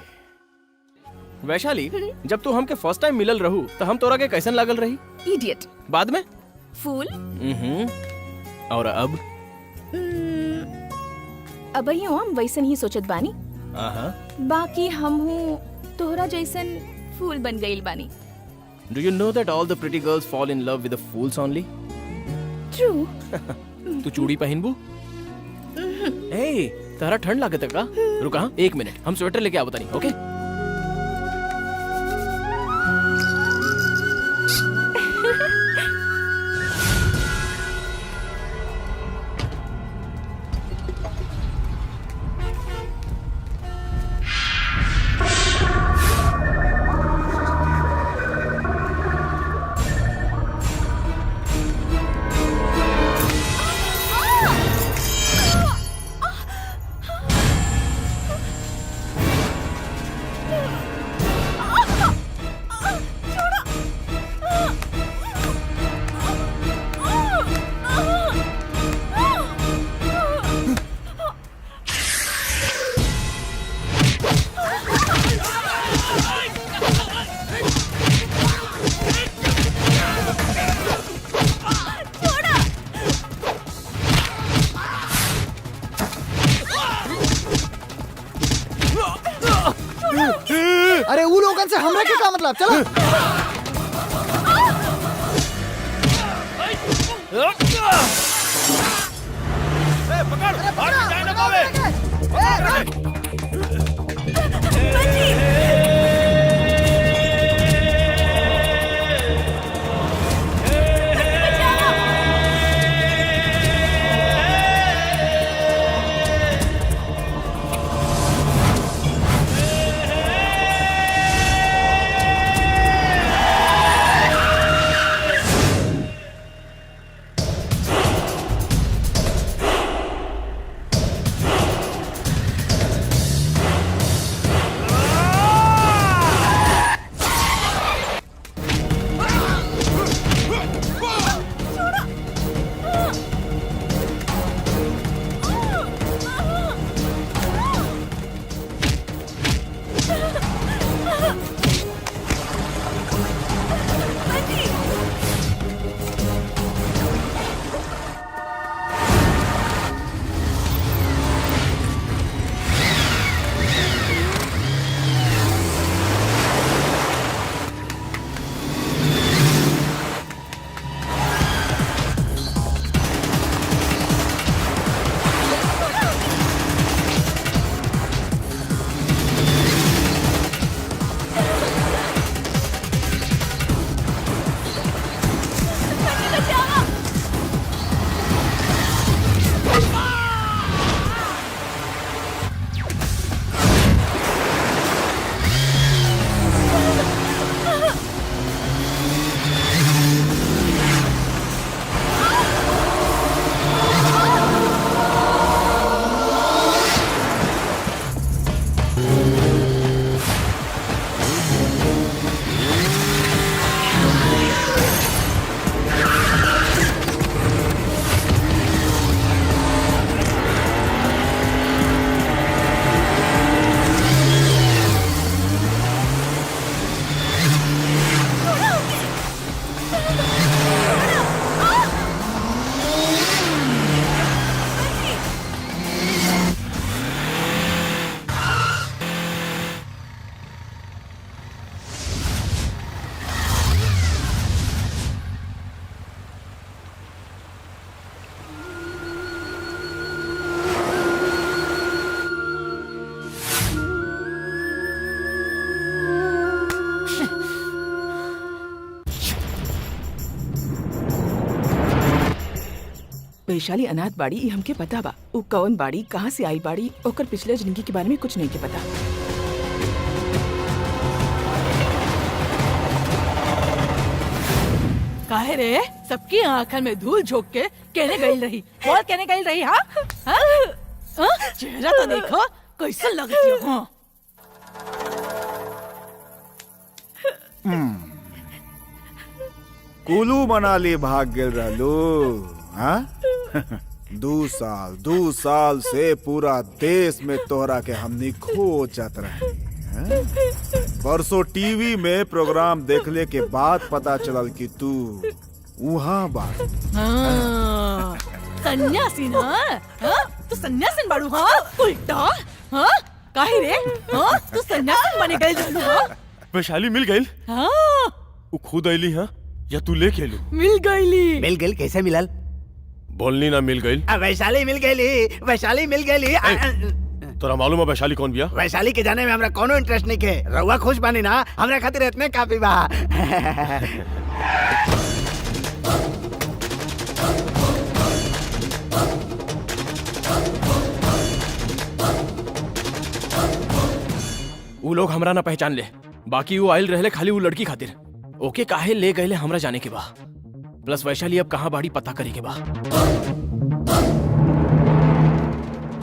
वैशाली, जब तू हमके फर्स्ट टाइम मिलल रहू तो हम तोरा के कैसन लागल रही? इडियट। बाद में फूल। और अब अब ही हम वैसन ही सोचत बानी। बाकी हम हूँ तोहरा जैसन फूल बन गईल बानी। Do you know that all the pretty girls fall in love with the fools only? True. तू चूड़ी पहनबू? ए, तारा ठंड लागत है का? रुका 1 मिनट, हम स्वेटर लेके आवत नहीं, ओके? मतलब चलो। वैशाली अनाथ बाड़ी ई हमके पता बा। उ कौन बाड़ी, कहाँ से आई बाड़ी, ओकर पिछले जिंदगी के बारे में कुछ नहीं के पता। काहे रे सबकी आंखन में धूल झोंक के कहने गई रही, बोल कहने गई रही। हाँ चेहरा तो देखो कैसा लगती हो। हाँ कुलू मनाली भाग गेल रहलू। हाँ 2 साल से पूरा देश में तोहरा के हमनी खोजत रहे। परसों टीवी में प्रोग्राम देखले के बाद पता चलल कि तू वहाँ बा। सन्यासी ना? हाँ? तू सन्यासीन बाड़ू? हाँ उल्टा। हाँ काहे रे? हाँ तू सन्यासीन बने गई जानू? हाँ वैशाली मिल गई? हाँ वो खुद आईली हाँ या तू लेके आलू? मिल गईली। मिल गई कैसे मिलल? बोलनी ना मिल गई। वैशाली मिल गई, वैशाली मिल गई। तोरा मालूम है वैशाली कौन बिया? वैशाली के जाने में हमरा कोनो इंटरेस्ट नहीं के। रउआ खुश बानी ना? हमरा खातिर इतने काफी बा। वो लोग हमरा ना पहचान ले, बाकी वो आयल रहले खाली वो लड़की खातिर। ओके काहे ले गए हमरा जाने के बा। प्लस वैशाली अब कहाँ बाड़ी पता करे के बा।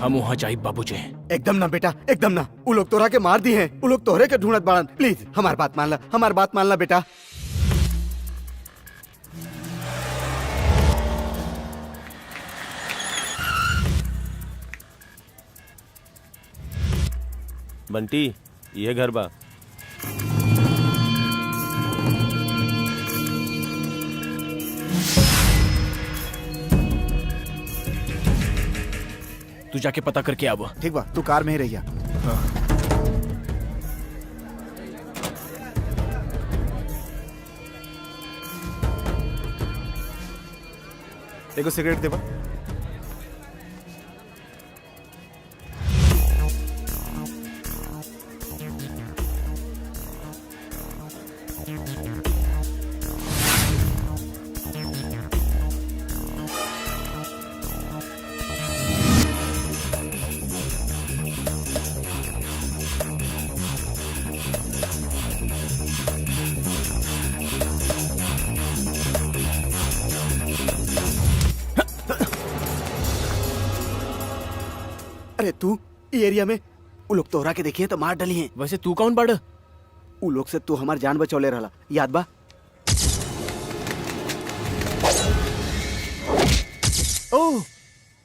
हम वहाँ जाइब बाबूजी। एकदम ना बेटा, एकदम ना। वो लोग तोरा के मार दी हैं। वो लोग तोहरे के ढूंढत बाड़न। प्लीज हमार बात मान ला, हमार बात मान ला बेटा। बंटी ये घर बा। तू जाके पता करके आवा। ठीक बा, तू कार में ही रहिया। एगो सिगरेट देबा। अरे तू ई एरिया में उ लोग तोहरा के देखिए तो मार डली हैं। वैसे तू कौन बड़? उ लोग से तू हमार जान बचौले रहला, याद बा? ओह,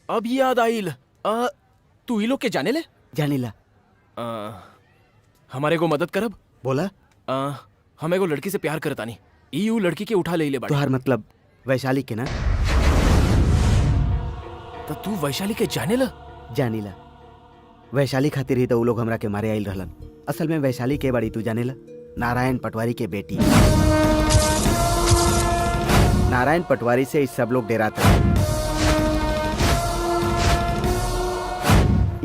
अब याद आइल। तू ई लोग के जाने ले? जानिला। हमारे को मदद करब? बोला। हम एगो लड़की से प्यार करतानी। ई उ लड़की के उठा ले बाड़ी। तोहार मतलब वैशाली के ना? तो तू वैशाली के जाने ला? जानिला। वैशाली खातिर ही तो उ लोग हमरा के मारे आइल रहलन। असल में वैशाली के बाड़ी तू जानेला? नारायण पटवारी के बेटी। नारायण पटवारी से इस सब लोग डराते हैं।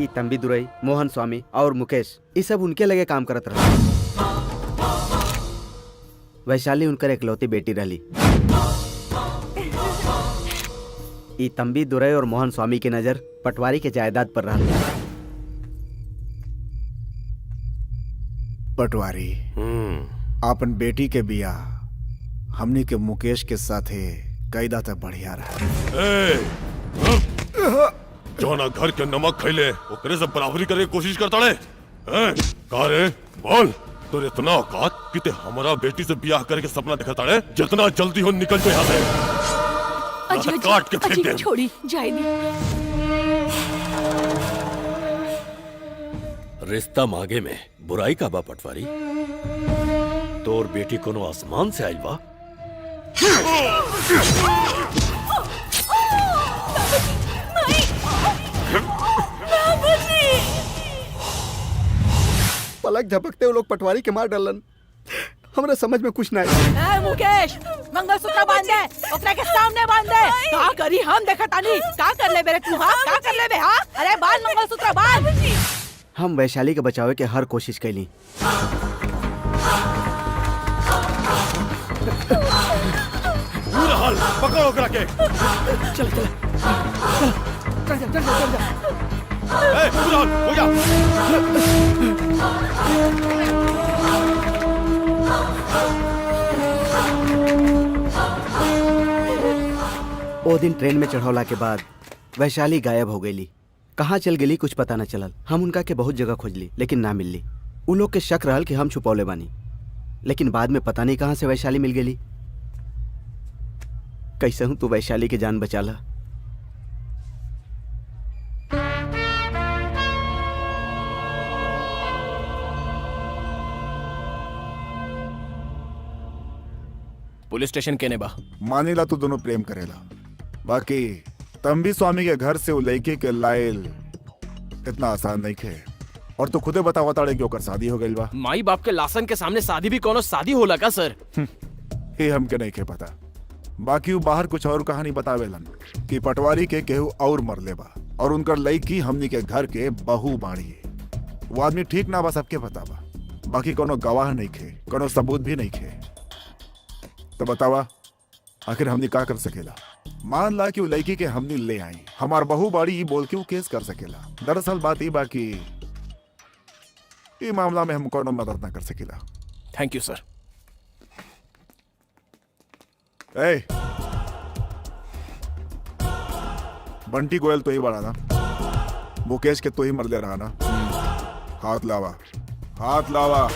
ई तंबी दुरई, मोहन स्वामी और मुकेश ये सब उनके लगे काम करत रहे। वैशाली उनकर एकलौती बेटी रहली। ई तंबी दुरई और मोहन स्वामी की नजर पटवारी के जायदाद पर रहा। पटवारी आपन बेटी के बियाह हमनी के मुकेश के साथे कैदा तक बढ़िया रहा। जोना घर के नमक खैले ओकरे से बराबरी करे की कोशिश करता रे। का रे बोल, तो इतना औकात कि ते हमारा बेटी से ब्याह करे के सपना देखता रे? जितना जल्दी हो निकल जाए यहाँ से। अजी काट के फेंक दे। छोड़ी जाए दी। रिश्ता मांगे में बुराई का बा पटवारी? तोर बेटी कोनो आसमान से आइल बा? पलक झपकते वो लोग पटवारी के मार डालन। हमरा समझ में कुछ नहीं। मुकेश, मंगलसूत्र बांध दे, ओकरा के सामने बांध दे। का करी हम देखतानी? का कर ले बेरे तू? हां का कर ले बे? हां अरे बांध मंगलसूत्र बांध। हम वैशाली के बचावे के हर कोशिश कैली। पूरा हाल पकड़ो करा के। चल चल पूरा हाल हो जा। ओ दिन ट्रेन में चढ़ौला के बाद वैशाली गायब हो गईली। कहाँ चल गेली कुछ पता न चलल। हम उनका के बहुत जगह खोजली लेकिन ना मिलली। उ लोग के शक रहल कि हम छुपौले बानी, लेकिन बाद में पता नहीं कहाँ से वैशाली मिल गेली। कैसे हूं तू वैशाली के जान बचाला। पुलिस स्टेशन केने बा? मानेला तो दोनों प्रेम करेला, बाकी तंबी स्वामी के घर से वो लड़की के लाइल इतना आसान नहीं खे। और तो खुदे बतावा ताड़े कि ओकर शादी हो गई बा। माई बाप के लासन के सामने शादी भी कोनो शादी होला का सर? ये हमके नहीं खे पता। बाकी वो बाहर कुछ और कहानी बतावेलन कि पटवारी के केहू और मरले बा और उनकर लड़की हमनी के घर के बहू बाड़ी। वो आदमी ठीक ना बा, सबके पता बा। बाकी कोनो गवाह नहीं खे, कोनो सबूत भी नहीं खे। तो बतावा आखिर हमनी का कर सकेला? मान ला कि वो लड़की के हमनी ले आई, हमार बहू बाड़ी बोल के वो केस कर सकेला। दरअसल बात ये बाकी ये मामला में हम कोनो मदद ना कर सकेला। थैंक यू सर। ए, बंटी गोयल तो ही बड़ा ना, मुकेश के तो ही मर ले रहा ना। हाथ लावा, हाथ लावा।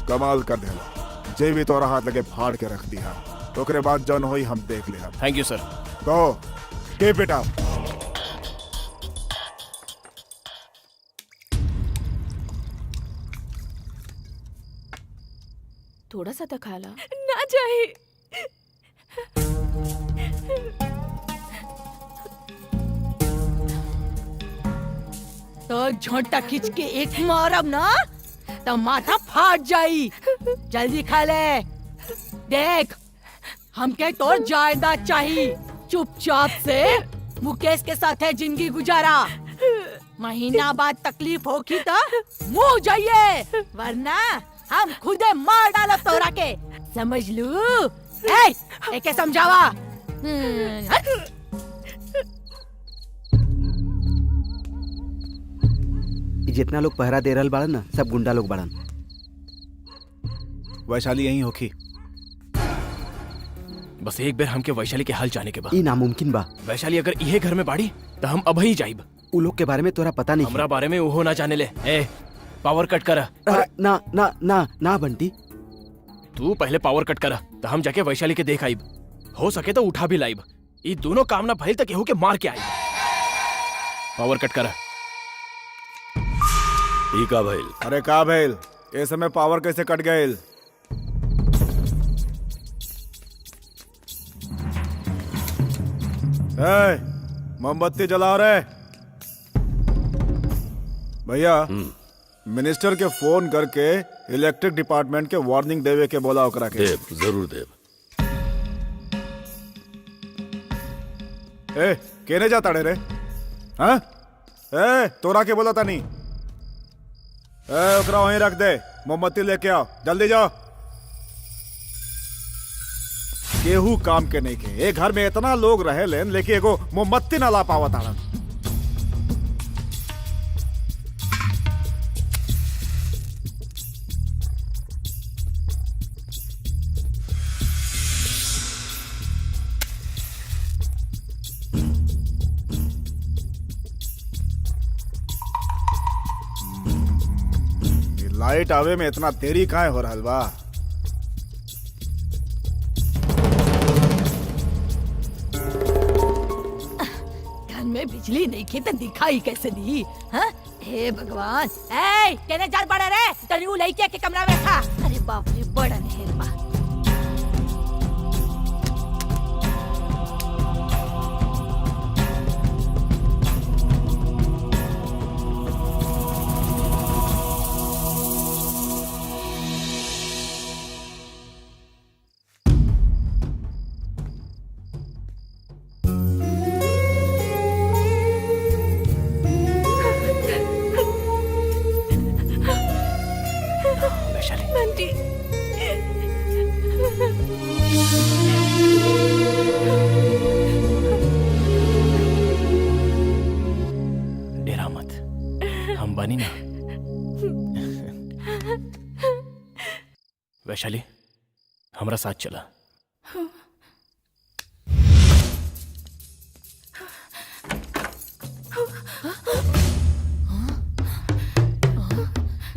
कमाल कर देला। जे भी तोरा हाथ लगे फाड़ के रख दिया, ओकरे बाद जन होई हम देख ले। Thank you sir. Go keep it up. थोड़ा सा तो खा ला। ना चाहे। तो झोंटा खींच के एक मारब ना तो माथा फाट जाई। जल्दी खा ले। देख हमके तोर जायदाद चाहिए, चुपचाप से मुकेश के साथ है जिंदगी गुजारा। महीना बाद तकलीफ होगी तो मुँह जाइए, वरना हम खुदे मार डालो तोरा के, समझ लू। एके समझावा। जितना लोग पहरा दे रहल बाड़न ना, सब गुंडा लोग बाड़न। वैशाली यहीं होखी। बस एक बार हमके वैशाली के हाल जाने के बाद। ई नामुमकिन बा। वैशाली अगर इहे घर में बाड़ी तो हम अब ही जाइब। उ लोग के बारे में तोरा पता नहीं। हमरा बारे में उहो ना जाने ले। ए पावर कट करा। ना ना ना ना बंटी, तू पहले पावर कट करा तो हम जाके वैशाली के देख आइब। हो सके तो उठा भी लाइब। ये दोनों काम ना भइल तक केहू के मार के आइब। पावर कट करा। ठीक है भाई। अरे का भइल? ए समय पावर कैसे कट गइल? मोमबत्ती जलाओ रे भैया। मिनिस्टर के फोन करके इलेक्ट्रिक डिपार्टमेंट के वार्निंग देवे के बोला ओकरा के। देव, जरूर देव। ए केने जाता रे? हाँ? ए तोरा के बोला था नहीं। ए ओकरा वहीं रख दे, मोमबत्ती लेके आओ, जल्दी जाओ। केहू काम के नहीं के। एक घर में इतना लोग रहे लेन, लेकिन एगो मोमबत्ती ना ला पावत आड़न। लाइट आवे में इतना देरी काहे हो रहल बा? घर में बिजली नहीं की तो दिखाई कैसे दी? हाँ? हे भगवान, ए केने जान पड़े रे? तनियो लइके के कमरा में था। अरे बाप रे, बड़ा ढेर बा। डेरा मत, हम बनी ना। वैशाली हमरा साथ चला।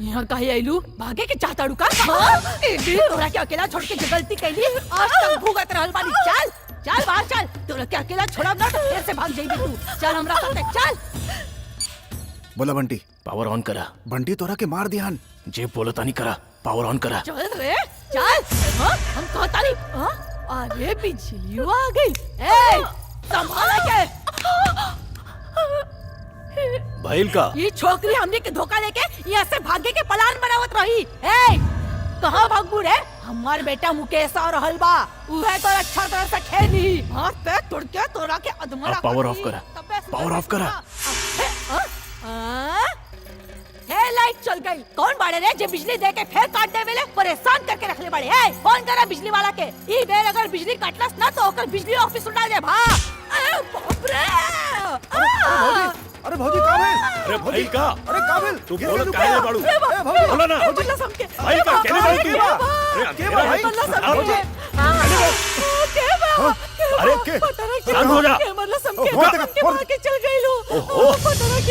यहाँ काहे आइलू? भागे के चाहता रुका? तोरा के अकेला छोड़ के गलती कैली, आज तक भुगत रहल बानी। चल चल बाहर चल। तोरा के अकेला छोड़ब ना तो फिर से भाग जाइबी तू। चल हमरा साथे चल। बोला बंटी। पावर ऑन करा। बंटी तोरा के मार दियान। जे बोलो तानी करा। पावर ऑन करा। चल रे चल। हाँ? हम कहता नहीं। हाँ? अरे बिजली आ गई। ए संभाला के। भाईल का ये छोकरी हमने के धोखा देके यहाँ से भागे के प्लान बनावत रही। ए कहाँ भागबू रे? हमार बेटा मुकेश और हलवा उहे तो अच्छा तरह से खेली। हाथ पे तोड़ के तोरा के अधमरा। पावर ऑफ करा। पावर ऑफ करा। हे लाइट चल गई। कौन बाड़े रे जे बिजली दे के फिर काट दे वेले परेशान करके रखले बाड़े? ए फोन करा बिजली वाला के। ई बेर अगर बिजली काटलस ना तो ओकर बिजली ऑफिस उड़ा दे। भा अरे बाप रे। अरे भौजी का भेल? अरे भाईल का? अरे का भेल? तू बोलो काहे नहीं बाड़ू? बोलो ना। बल्ला समके। भाईल का केने बाड़ू तू? अरे के भाई? बल्ला समके। के बा? अरे के? शांत हो जा। के बल्ला समके। हो देखा, के मार के चल गई लो। ओहो।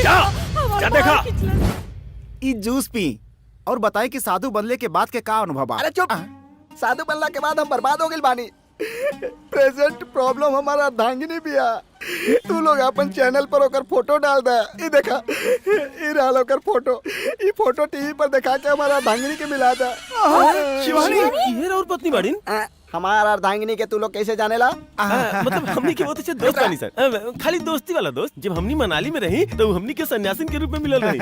जा। क्या देखा? ई जूस पी और बताए कि साधु बनले के बाद के का अनुभव बा? अरे चुप। साधु बनला के बाद हम बर्बाद हो गइल बानी। प्रेजेंट प्रॉब्लम हमारा धांगनी बिया। तू लोग अपन चैनल पर ओकर फोटो डाल दे। ई देखा, ई रहल ओकर फोटो। ई फोटो टीवी पर दिखा के हमारा धांगनी के मिला दे। शिवानी ये और पत्नी बाड़ीन। हमारा अर्धांगिनी के तू लोग कैसे जानेला? मतलब हमनी के बहुत अच्छे दोस्त बानी सर। खाली दोस्ती वाला दोस्त। जब हमनी मनाली में रही तो हमनी के सन्यासिन के रूप में मिलल रही।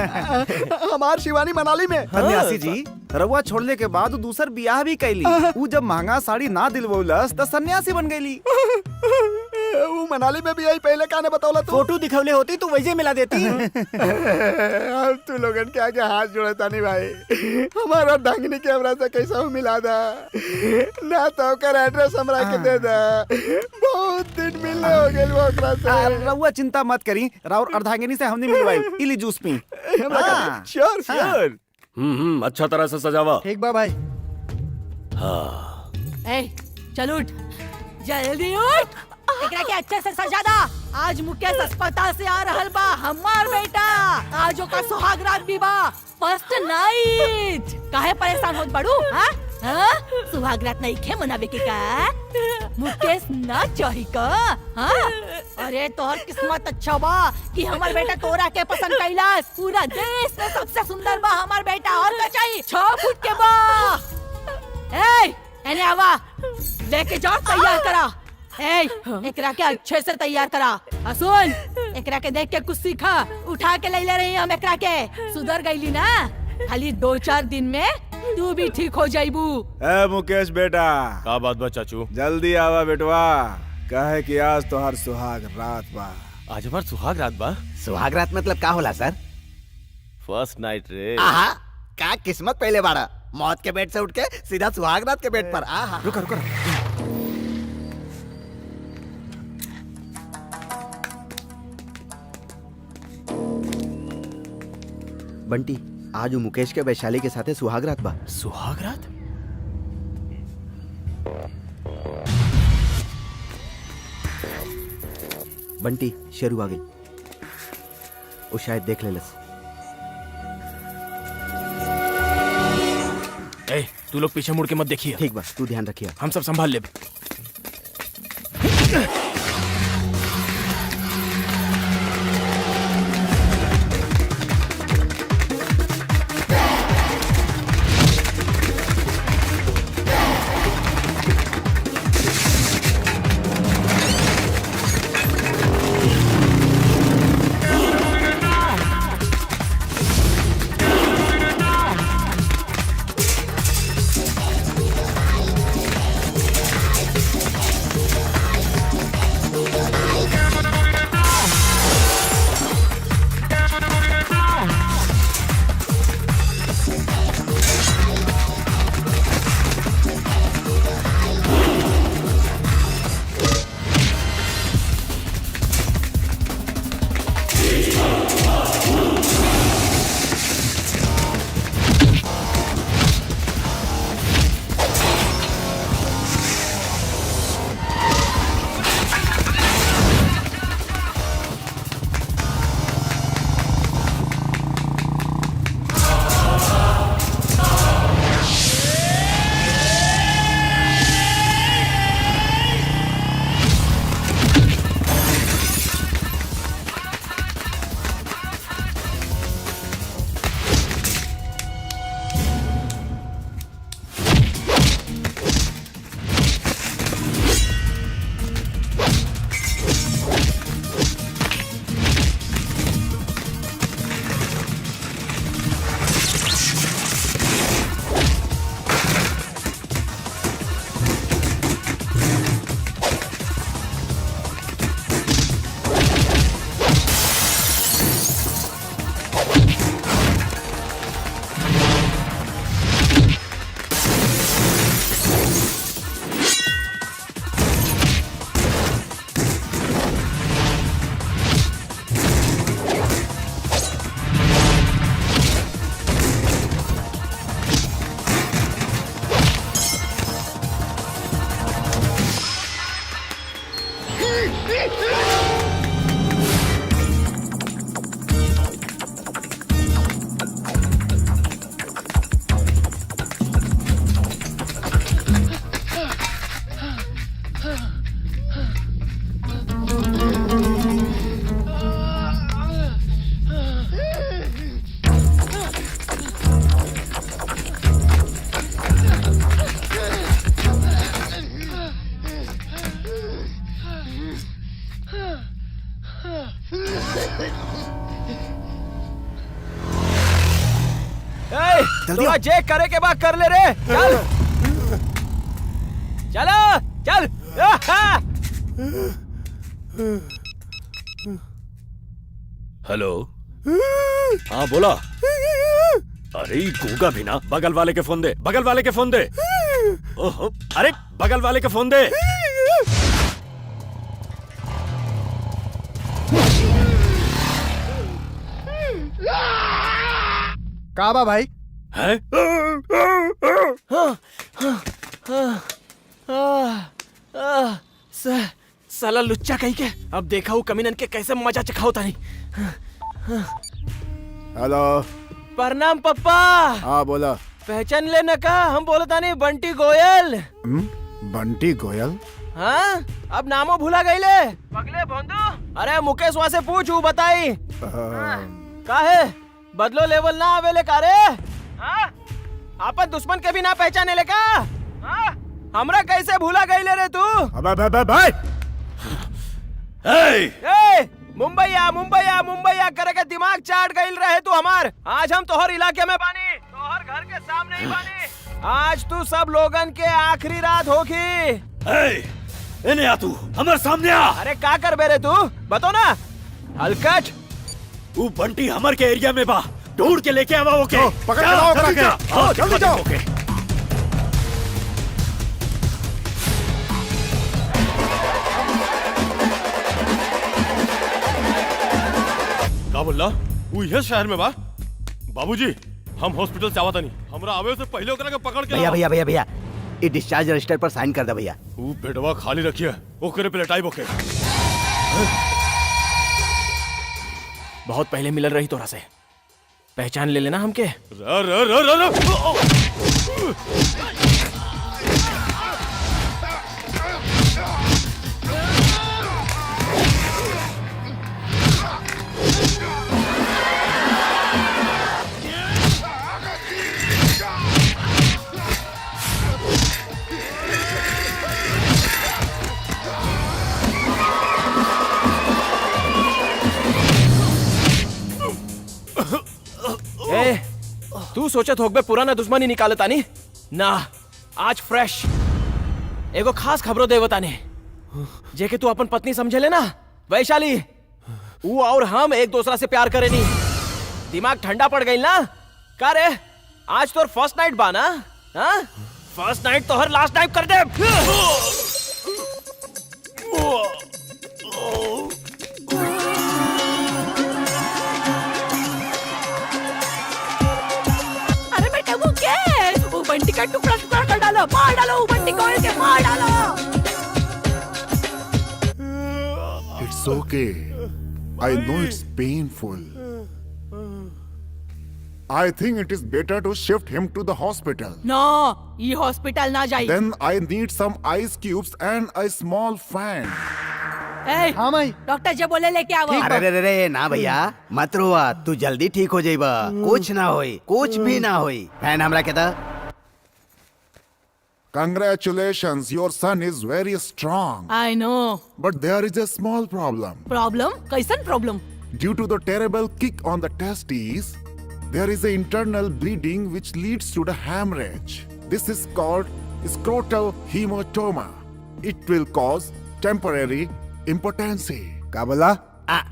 हमार शिवानी मनाली में। सन्यासी जी रउआ छोड़ले के बाद दूसर बियाह भी कैली। ऊ जब महंगा साड़ी ना दिलवौलस त सन्यासी बन गईली। वो मनाली में भी यही पहले कहने बतौला तू। फोटो दिखवले होती तो वैसे मिला देती। अब तू लोगन के आगे हाथ जोड़ता नहीं भाई, हमारा ढंगनी के हमरा से कैसा हो मिला दा ना तो कर एड्रेस हमरा के दे दा, बहुत दिन मिलने हो गए वो ओकरा से। रउआ चिंता मत करी, राउर अर्धांगिनी से हमने मिलवाई, इली जूस पी। Sure sure. अच्छा तरह से सजावा। ठीक बा भाई। हाँ ए, चल उठ, जल्दी उठ। एकरा के अच्छे से सजा दा। आज मुकेश अस्पताल से आ रहल बा हमार बेटा, आज ओका सुहाग रात भी बा, फर्स्ट नाइट। काहे परेशान होत बड़ू? हाँ? सुहाग रात नहीं खे मनावे के का? मुकेश ना चाही का? हाँ? अरे तोहर किस्मत अच्छा बा कि हमार बेटा तोरा के पसंद कैलास। पूरा देश में सबसे सुंदर बा हमार बेटा, और का चाहिए? 6 फुट के बा। ए, एने आवा, लेके जाओ, तैयार करा। ए, एकरा के अच्छे से तैयार करा। सुन, एकरा के देख के कुछ सीखा, उठा के ले रही हम एकरा के। सुधर गईली ना, खाली 2-4 दिन में तू भी ठीक हो जाइबू। ए मुकेश बेटा, का बात बा चाचू? जल्दी आवा बेटवा, कहे कि आज तो हर सुहाग रात बा। आज हमार सुहाग रात बा। सुहाग रात मतलब का होला सर? फर्स्ट नाइट रे। आहा, का किस्मत पहले बाड़ा, मौत के बेड से उठ के सीधा सुहाग रात के बेड पर। आहा, रुको रुको। बंटी, आज वो मुकेश के वैशाली के साथे सुहाग रात बा। सुहाग रात? बंटी, शेरू आ गई, वो शायद देख लेलस। ए, तू लोग पीछे मुड़ के मत देखिए। ठीक बा, तू ध्यान रखिए। हम सब संभाल लेब। थोड़ा चेक करे के बाद कर ले रे। चल चलो चल। हेलो। हाँ बोला। अरे गूंगा भी ना, बगल वाले के फोन दे, बगल वाले के फोन दे। ओहो, अरे बगल वाले के फोन दे। काबा भाई है? साला लुच्चा कहीं के। अब देखा हूँ कमीनन के कैसे मजा चखाओ तानी। हेलो। प्रणाम पप्पा। हाँ बोला। पहचान लेना का, हम बोले तानी बंटी गोयल। बंटी गोयल? हाँ, अब नामो भूला गईले। पगले भोंदू। अरे मुकेश वहाँ से पूछू बताई। का है बदलो लेवल ना आवेले का रे? आपन दुश्मन के भी ना पहचाने ले का? हमरा कैसे भूला गईले रे तू? अबे भाई। मुंबईया करे के दिमाग चाट गईल रहे तू हमार। आज हम तोहर इलाके में बानी, तोहर घर के सामने ही बानी। आज तू सब लोगन के आखिरी रात होगी। इन्हें आ तू हमारे सामने आ। अरे का कर बे रे तू, बतो ना। हलकट। वो बंटी हमारे के एरिया में बा, ढूंढ के लेके आवा। ओके पकड़ के लाओ, जल्दी जाओ, जल्दी जाओ। का बोला? वो ये शहर में बा? बाबूजी हम हॉस्पिटल से आवत नहीं, हमरा आवे से पहले ओकरा के पकड़ के भैया ये डिस्चार्ज रजिस्टर पर साइन कर दे भैया। वो बेडवा खाली रखिए, ओकरे पे लटाई बोके। बहुत पहले मिलल रही तोरा से, पहचान ले लेना हमके। तू सोचत होगबे पुराना दुश्मनी निकालता नी ना, आज फ्रेश एगो खास खबरों देवताने जेके तू अपन पत्नी समझे ले ना वैशाली। वो और हम एक दूसरा से प्यार करे नी, दिमाग ठंडा पड़ गई ना। का रे आज तोर फर्स्ट नाइट बा ना? हाँ फर्स्ट नाइट तो हर लास्ट नाइट कर दे। बंटी का टुकड़ा टुकड़ा कर डालो, मार डालो बंटी को, के मार डालो। It's okay. I know it's painful. I think it is better to shift him to the hospital. No, ये हॉस्पिटल ना जाइए। Then I need some ice cubes and a small fan. हाँ भाई, डॉक्टर जी बोले लेके आओ। अरे ना भैया मत रोआ, तू जल्दी ठीक हो जाइबा। कुछ ना होई, कुछ भी ना होई। फैन हमरा के दा। Congratulations, your son is very strong. I know. But there is a small problem. Problem? कैसन problem? Due to the terrible kick on the testes, there is an internal bleeding which leads to the hemorrhage. This is called scrotal hematoma. It will cause temporary impotency. क्या बोला?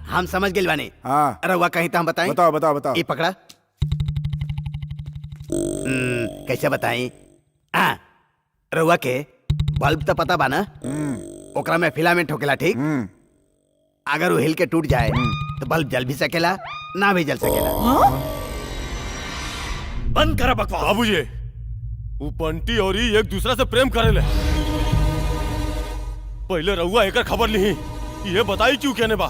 हम समझ गए बानी। हाँ। अरे वह कहीं तो हम बताएं। बताओ। ये पकड़ा। कैसे बताएं? रउआ के बल्ब तो पता बा ना? ओकरा में फिलामेंट होकेला, ठीक? अगर वो हिल के टूट जाए तो बल्ब जल भी सकेला, ना भी जल सकेला। बंद करा बकवास। बाबूजी वो बंटी और ही एक दूसरा से प्रेम करेले। पहले रउआ एकर खबर ली, ये बताई क्यों कहने बा?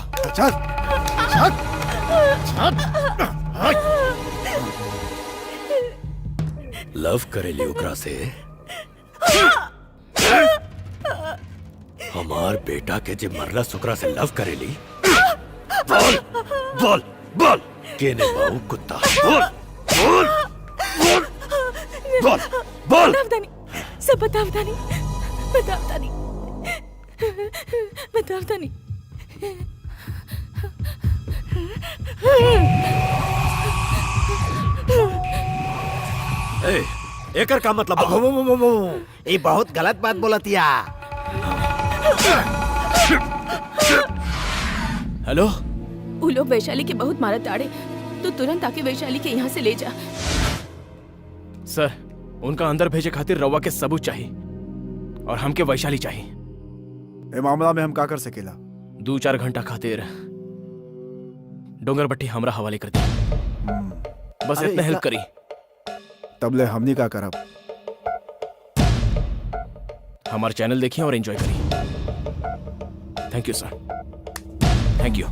लव करेली ओकरा से। हमार बेटा के जे मरला सुकरा से लव करेली। बोल बोल बोल केने बाऊ कुत्ता, बोल बोल बोल बोल बोल। सब बतावतानी। एकर का मतलब? ये बहुत गलत बात बोलतिया। हेलो, वो लोग वैशाली के बहुत मारत आड़े, तो तुरंत आके वैशाली के यहाँ से ले जा। सर उनका अंदर भेजे खातिर रवा के सबूत चाहिए और हमके वैशाली चाहिए। ए मामला में हम का कर सकेला? 2-4 घंटा खातिर डोंगरबट्टी हमरा हवाले कर दी। बस अरे इतना हेल्प ऐसा- करी। तबले हमनी का करब। हमारा चैनल देखिए और एंजॉय करिए। Thank you sir, thank you.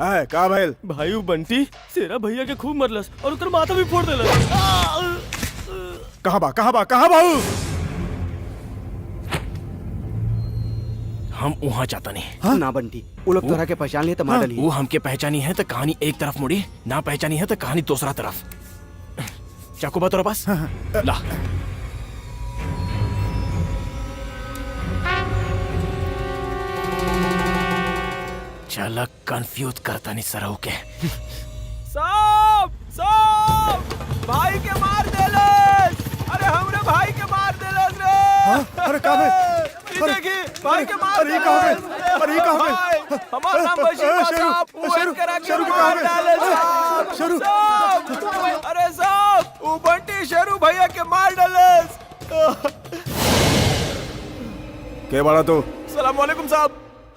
है का भइल? भाई वो बंटी सेरा भैया के खूब मरलस और उतर माथा भी फोड़ देलस। कहाँ बा ऊ? हम वहाँ जाता नहीं। ना बंटी, वो लोग तोरा के पहचान लिए तो मार डाली। वो हमके पहचानी है तो कहानी एक तरफ मुड़ी, ना पहचानी है तो कहानी दूसरा तरफ। चाकू बा तोरा पास? ला। चला कंफ्यूज करता नहीं सरऊ के। साहब भाई के मार देलस। अरे हमरे भाई के मार देलस रे। अरे का भइल? देखी भाई के मार अरे का भइल? अरे का भइल? हमारा नाम बशीर बा साहब। शेरू मार का डालस साहब। शेरू अरे साहब वो बंटी शेरू भैया के मार डालस। के बड़ा तो? सलाम वालेकुम साहब,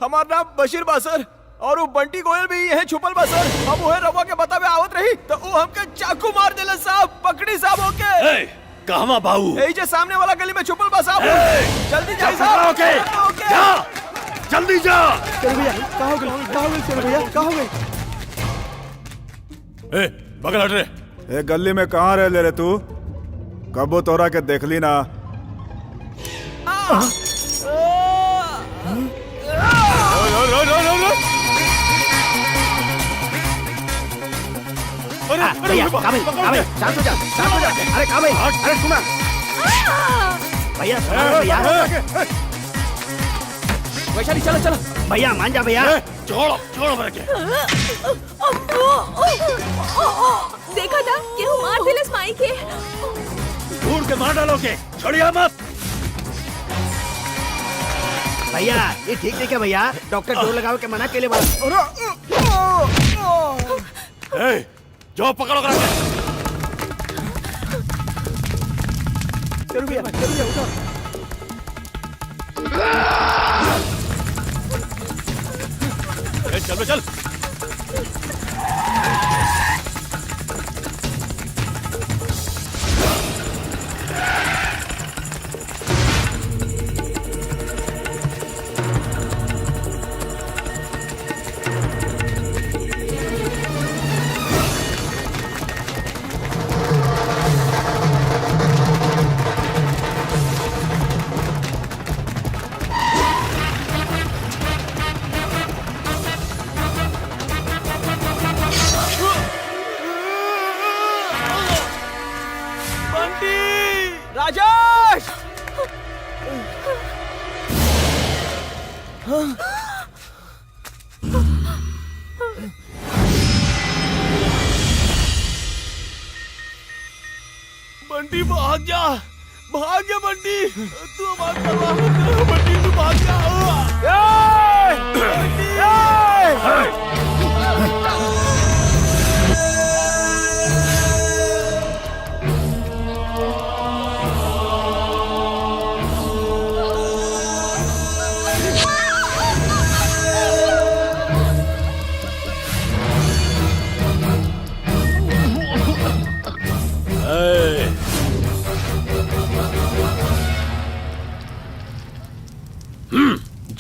हमारा नाम बशीर बा सर और वो बंटी गोयल भी यही छुपल बा सर। हम ओहे रवा के बतावे आवत रही तो वो हमके चाकू मार देले साहब। पकड़ी साहब होके। कहवा बाबू? यही जे सामने वाला गली में छुपल बा साहब। जल्दी जाइए साहब। ओके जा, जल्दी जा। चलो भैया, कहाँ हो गए? चलो भैया, कहाँ हो गए? ए बगल हट रे। ए गली में कहाँ रह ले रे तू? कबो तोरा के देखली ना। भैया, कहाँ भाई? शांत हो जा। अरे कहाँ भाई? अरे सुना। भैया, भैया, वैशाली चलो चलो। भैया मान जा भैया। छोड़ो मेरे के। देखा था केहू मार देलस माई के। ढूंढ के मार डालोगे, छोड़िया मत। भैया ये ठीक नहीं क्या भैया? डॉक्टर डोर लगाओ के मना के लिए बोला। जो पकड़ो करा के। चलो भैया, उठो। चल बे चल। राजेश! बंटी भाग जा बंटी, तू हमारा बंटी तू भाग जा।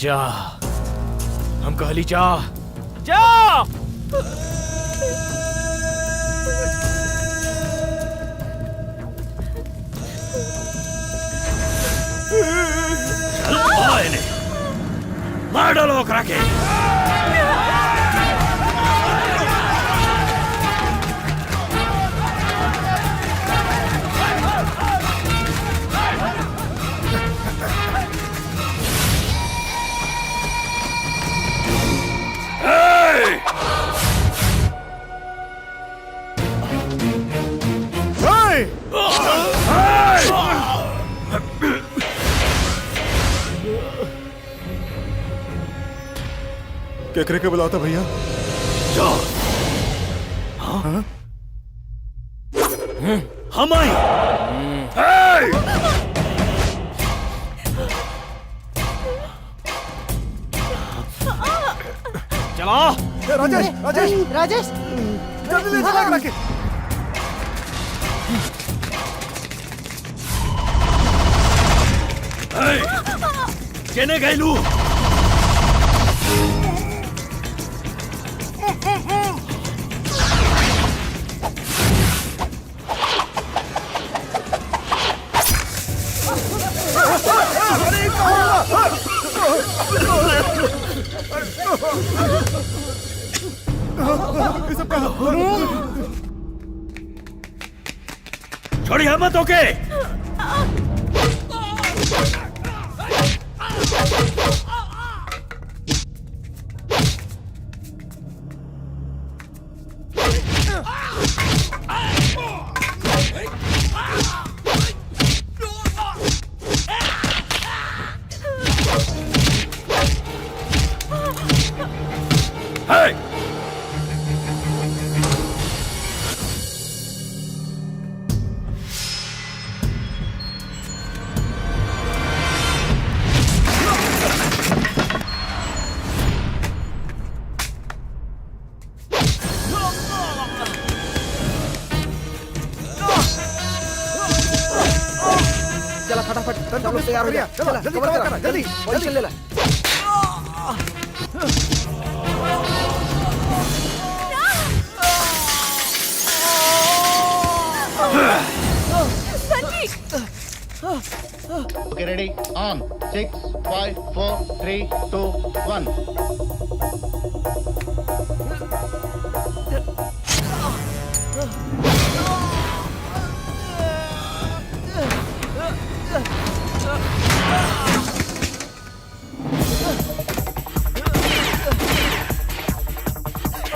जा, हम कहली जा। जा मार डालो ओकरा के। केकरे के बुलाता भैया? हम आए। चला राजेश राजेश राजेश जल्दी ले चला करा के। केने गैलू? छोड़ी मत ओके। चला फटाफट सब लोग तैयार हो जा। चला जल्दी कवर करा जल्दी पोजीशन ले ला। Okay, ready? On. 6, 5, 4, 3, 2, 1.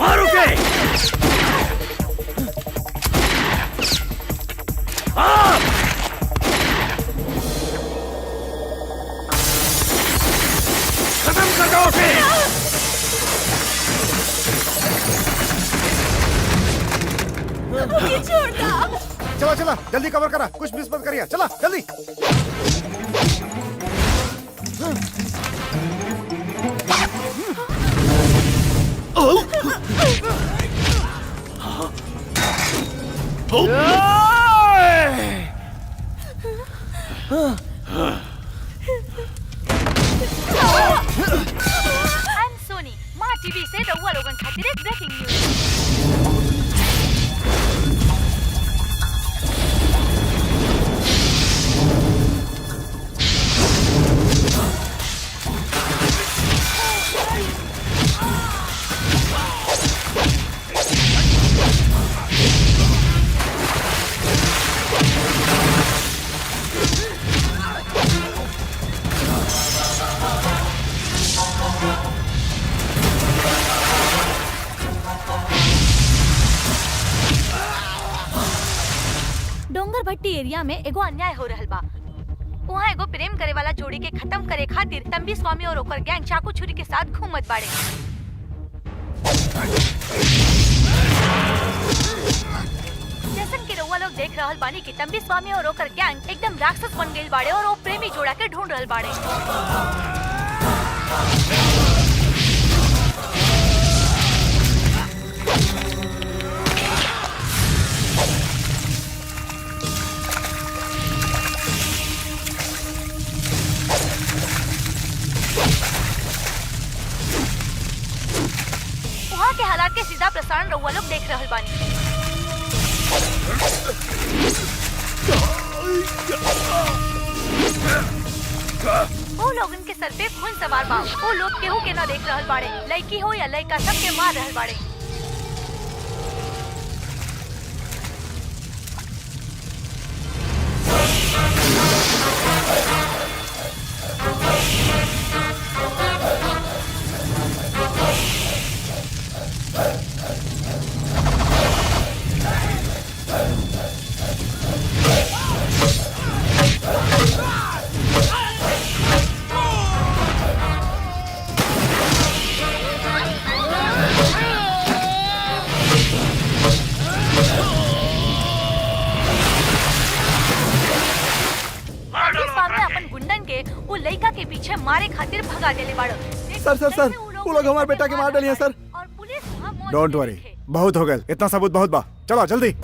मारो के। खत्म कर दो उसे। मुझे छोड़ दो। चला चला जल्दी कवर करा, कुछ मिस मत करिए। चला जल्दी। I'm Sony. माँ टीवी से रउआ लोगन खातिर एक ब्रेकिंग न्यूज। डोंगर भट्टी एरिया में एगो अन्याय हो रहल बा। वहाँ एगो प्रेम करे वाला जोड़ी के खत्म करे खातिर तंबी स्वामी और ओकर गैंग चाकू छुरी के साथ घूमत बाड़े। जैसन कि रउआ लोग देख रहल बानी कि तंबी स्वामी और ओकर गैंग एकदम राक्षस बन गइल बाड़े और वो प्रेमी जोड़ा के ढूंढ रहल बाड़े। वहाँ के हालात के सीधा प्रसारण रउआ लोग देख रहल बानी। वो लोगन के सर पे खून सवार बा। वो लोग केहू के ना देख रहल बाड़े, लड़की हो या लड़का सबके मार रहल बाड़े। मारे खातिर भगा देले बाड़ो। सर वो लोग हमारे बेटा के मार डाली हैं सर। और पुलिस वहाँ मौजूद डोंट नहीं वरी, थे। बहुत हो गए, इतना सबूत बहुत बा। चलो जल्दी।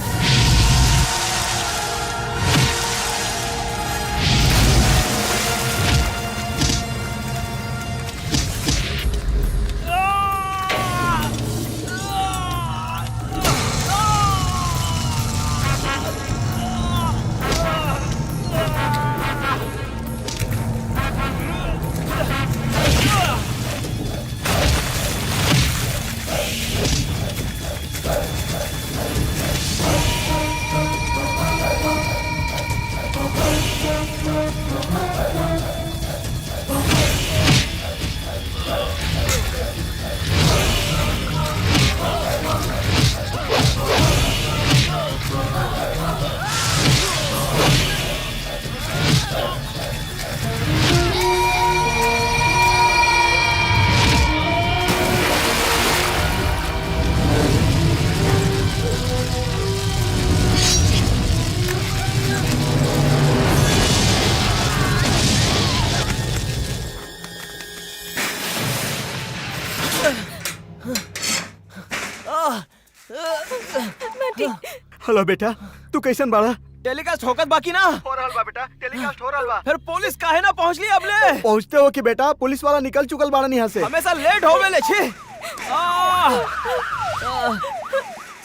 हेलो बेटा, तू कैसन बाड़ा? टेलीकास्ट होकर बाकी ना हो रहल बा बेटा, टेलीकास्ट हो रहल बा। फिर पुलिस काहे ना पहुंचली अबले? पहुंचते हो कि बेटा पुलिस वाला निकल चुकल बाड़न यहाँ से। हमेशा लेट हो गए छे।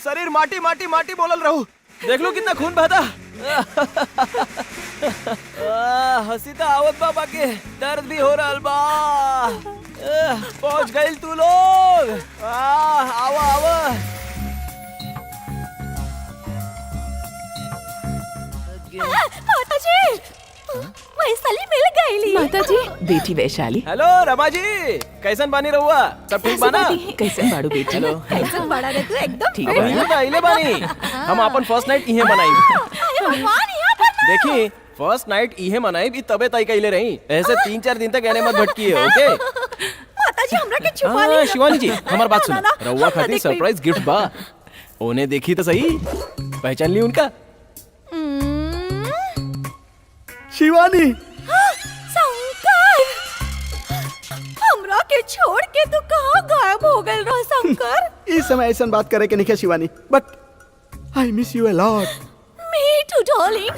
शरीर माटी माटी माटी बोलल रहू। देख लो कितना खून बहता। हंसी तो आवत बा, बाकी दर्द भी हो रहल बा। पहुंच गइल तू लोग। आवा आवा। माताजी, वैशाली मिल गईली। माताजी, बेटी वैशाली। हेलो रमा जी, कैसन बानी रहुआ? सब ठीक बाना? कैसन बाड़ू बेटी? हेलो। कैसन बड़ा रे तू एकदम ठीक अब बा इहे बा, इले बानी। हम अपन फर्स्ट नाइट इहे मनाई। भगवान यहाँ पर ना। देखी फर्स्ट नाइट इहे मनाई भी तबे तय कइले रही। ऐसे 3-4 दिन तक एने मत भटकी है, ओके? माताजी हमरा के छुपा ली। शिवानी जी, हमार बात सुनो। ना, ना, रहुआ हम खातिर देख सरप्राइज गिफ्ट बा। ओने देखी तो सही, पहचान ली उनका? शिवानी, शंकर, हमरा के छोड़ के तू कहाँ गायब हो गए रहा शंकर? इस समय ऐसा बात करे के नहीं Shivani, but I miss you a lot. Me too, darling.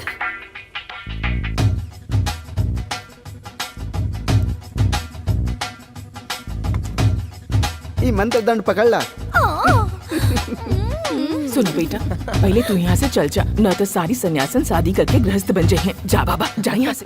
ये मंत्र दंड पकड़ ला। सुन बेटा, पहले तू यहाँ से चल जा, न तो सारी सन्यासन शादी करके गृहस्थ बन जाए। जा बाबा, जा यहाँ से।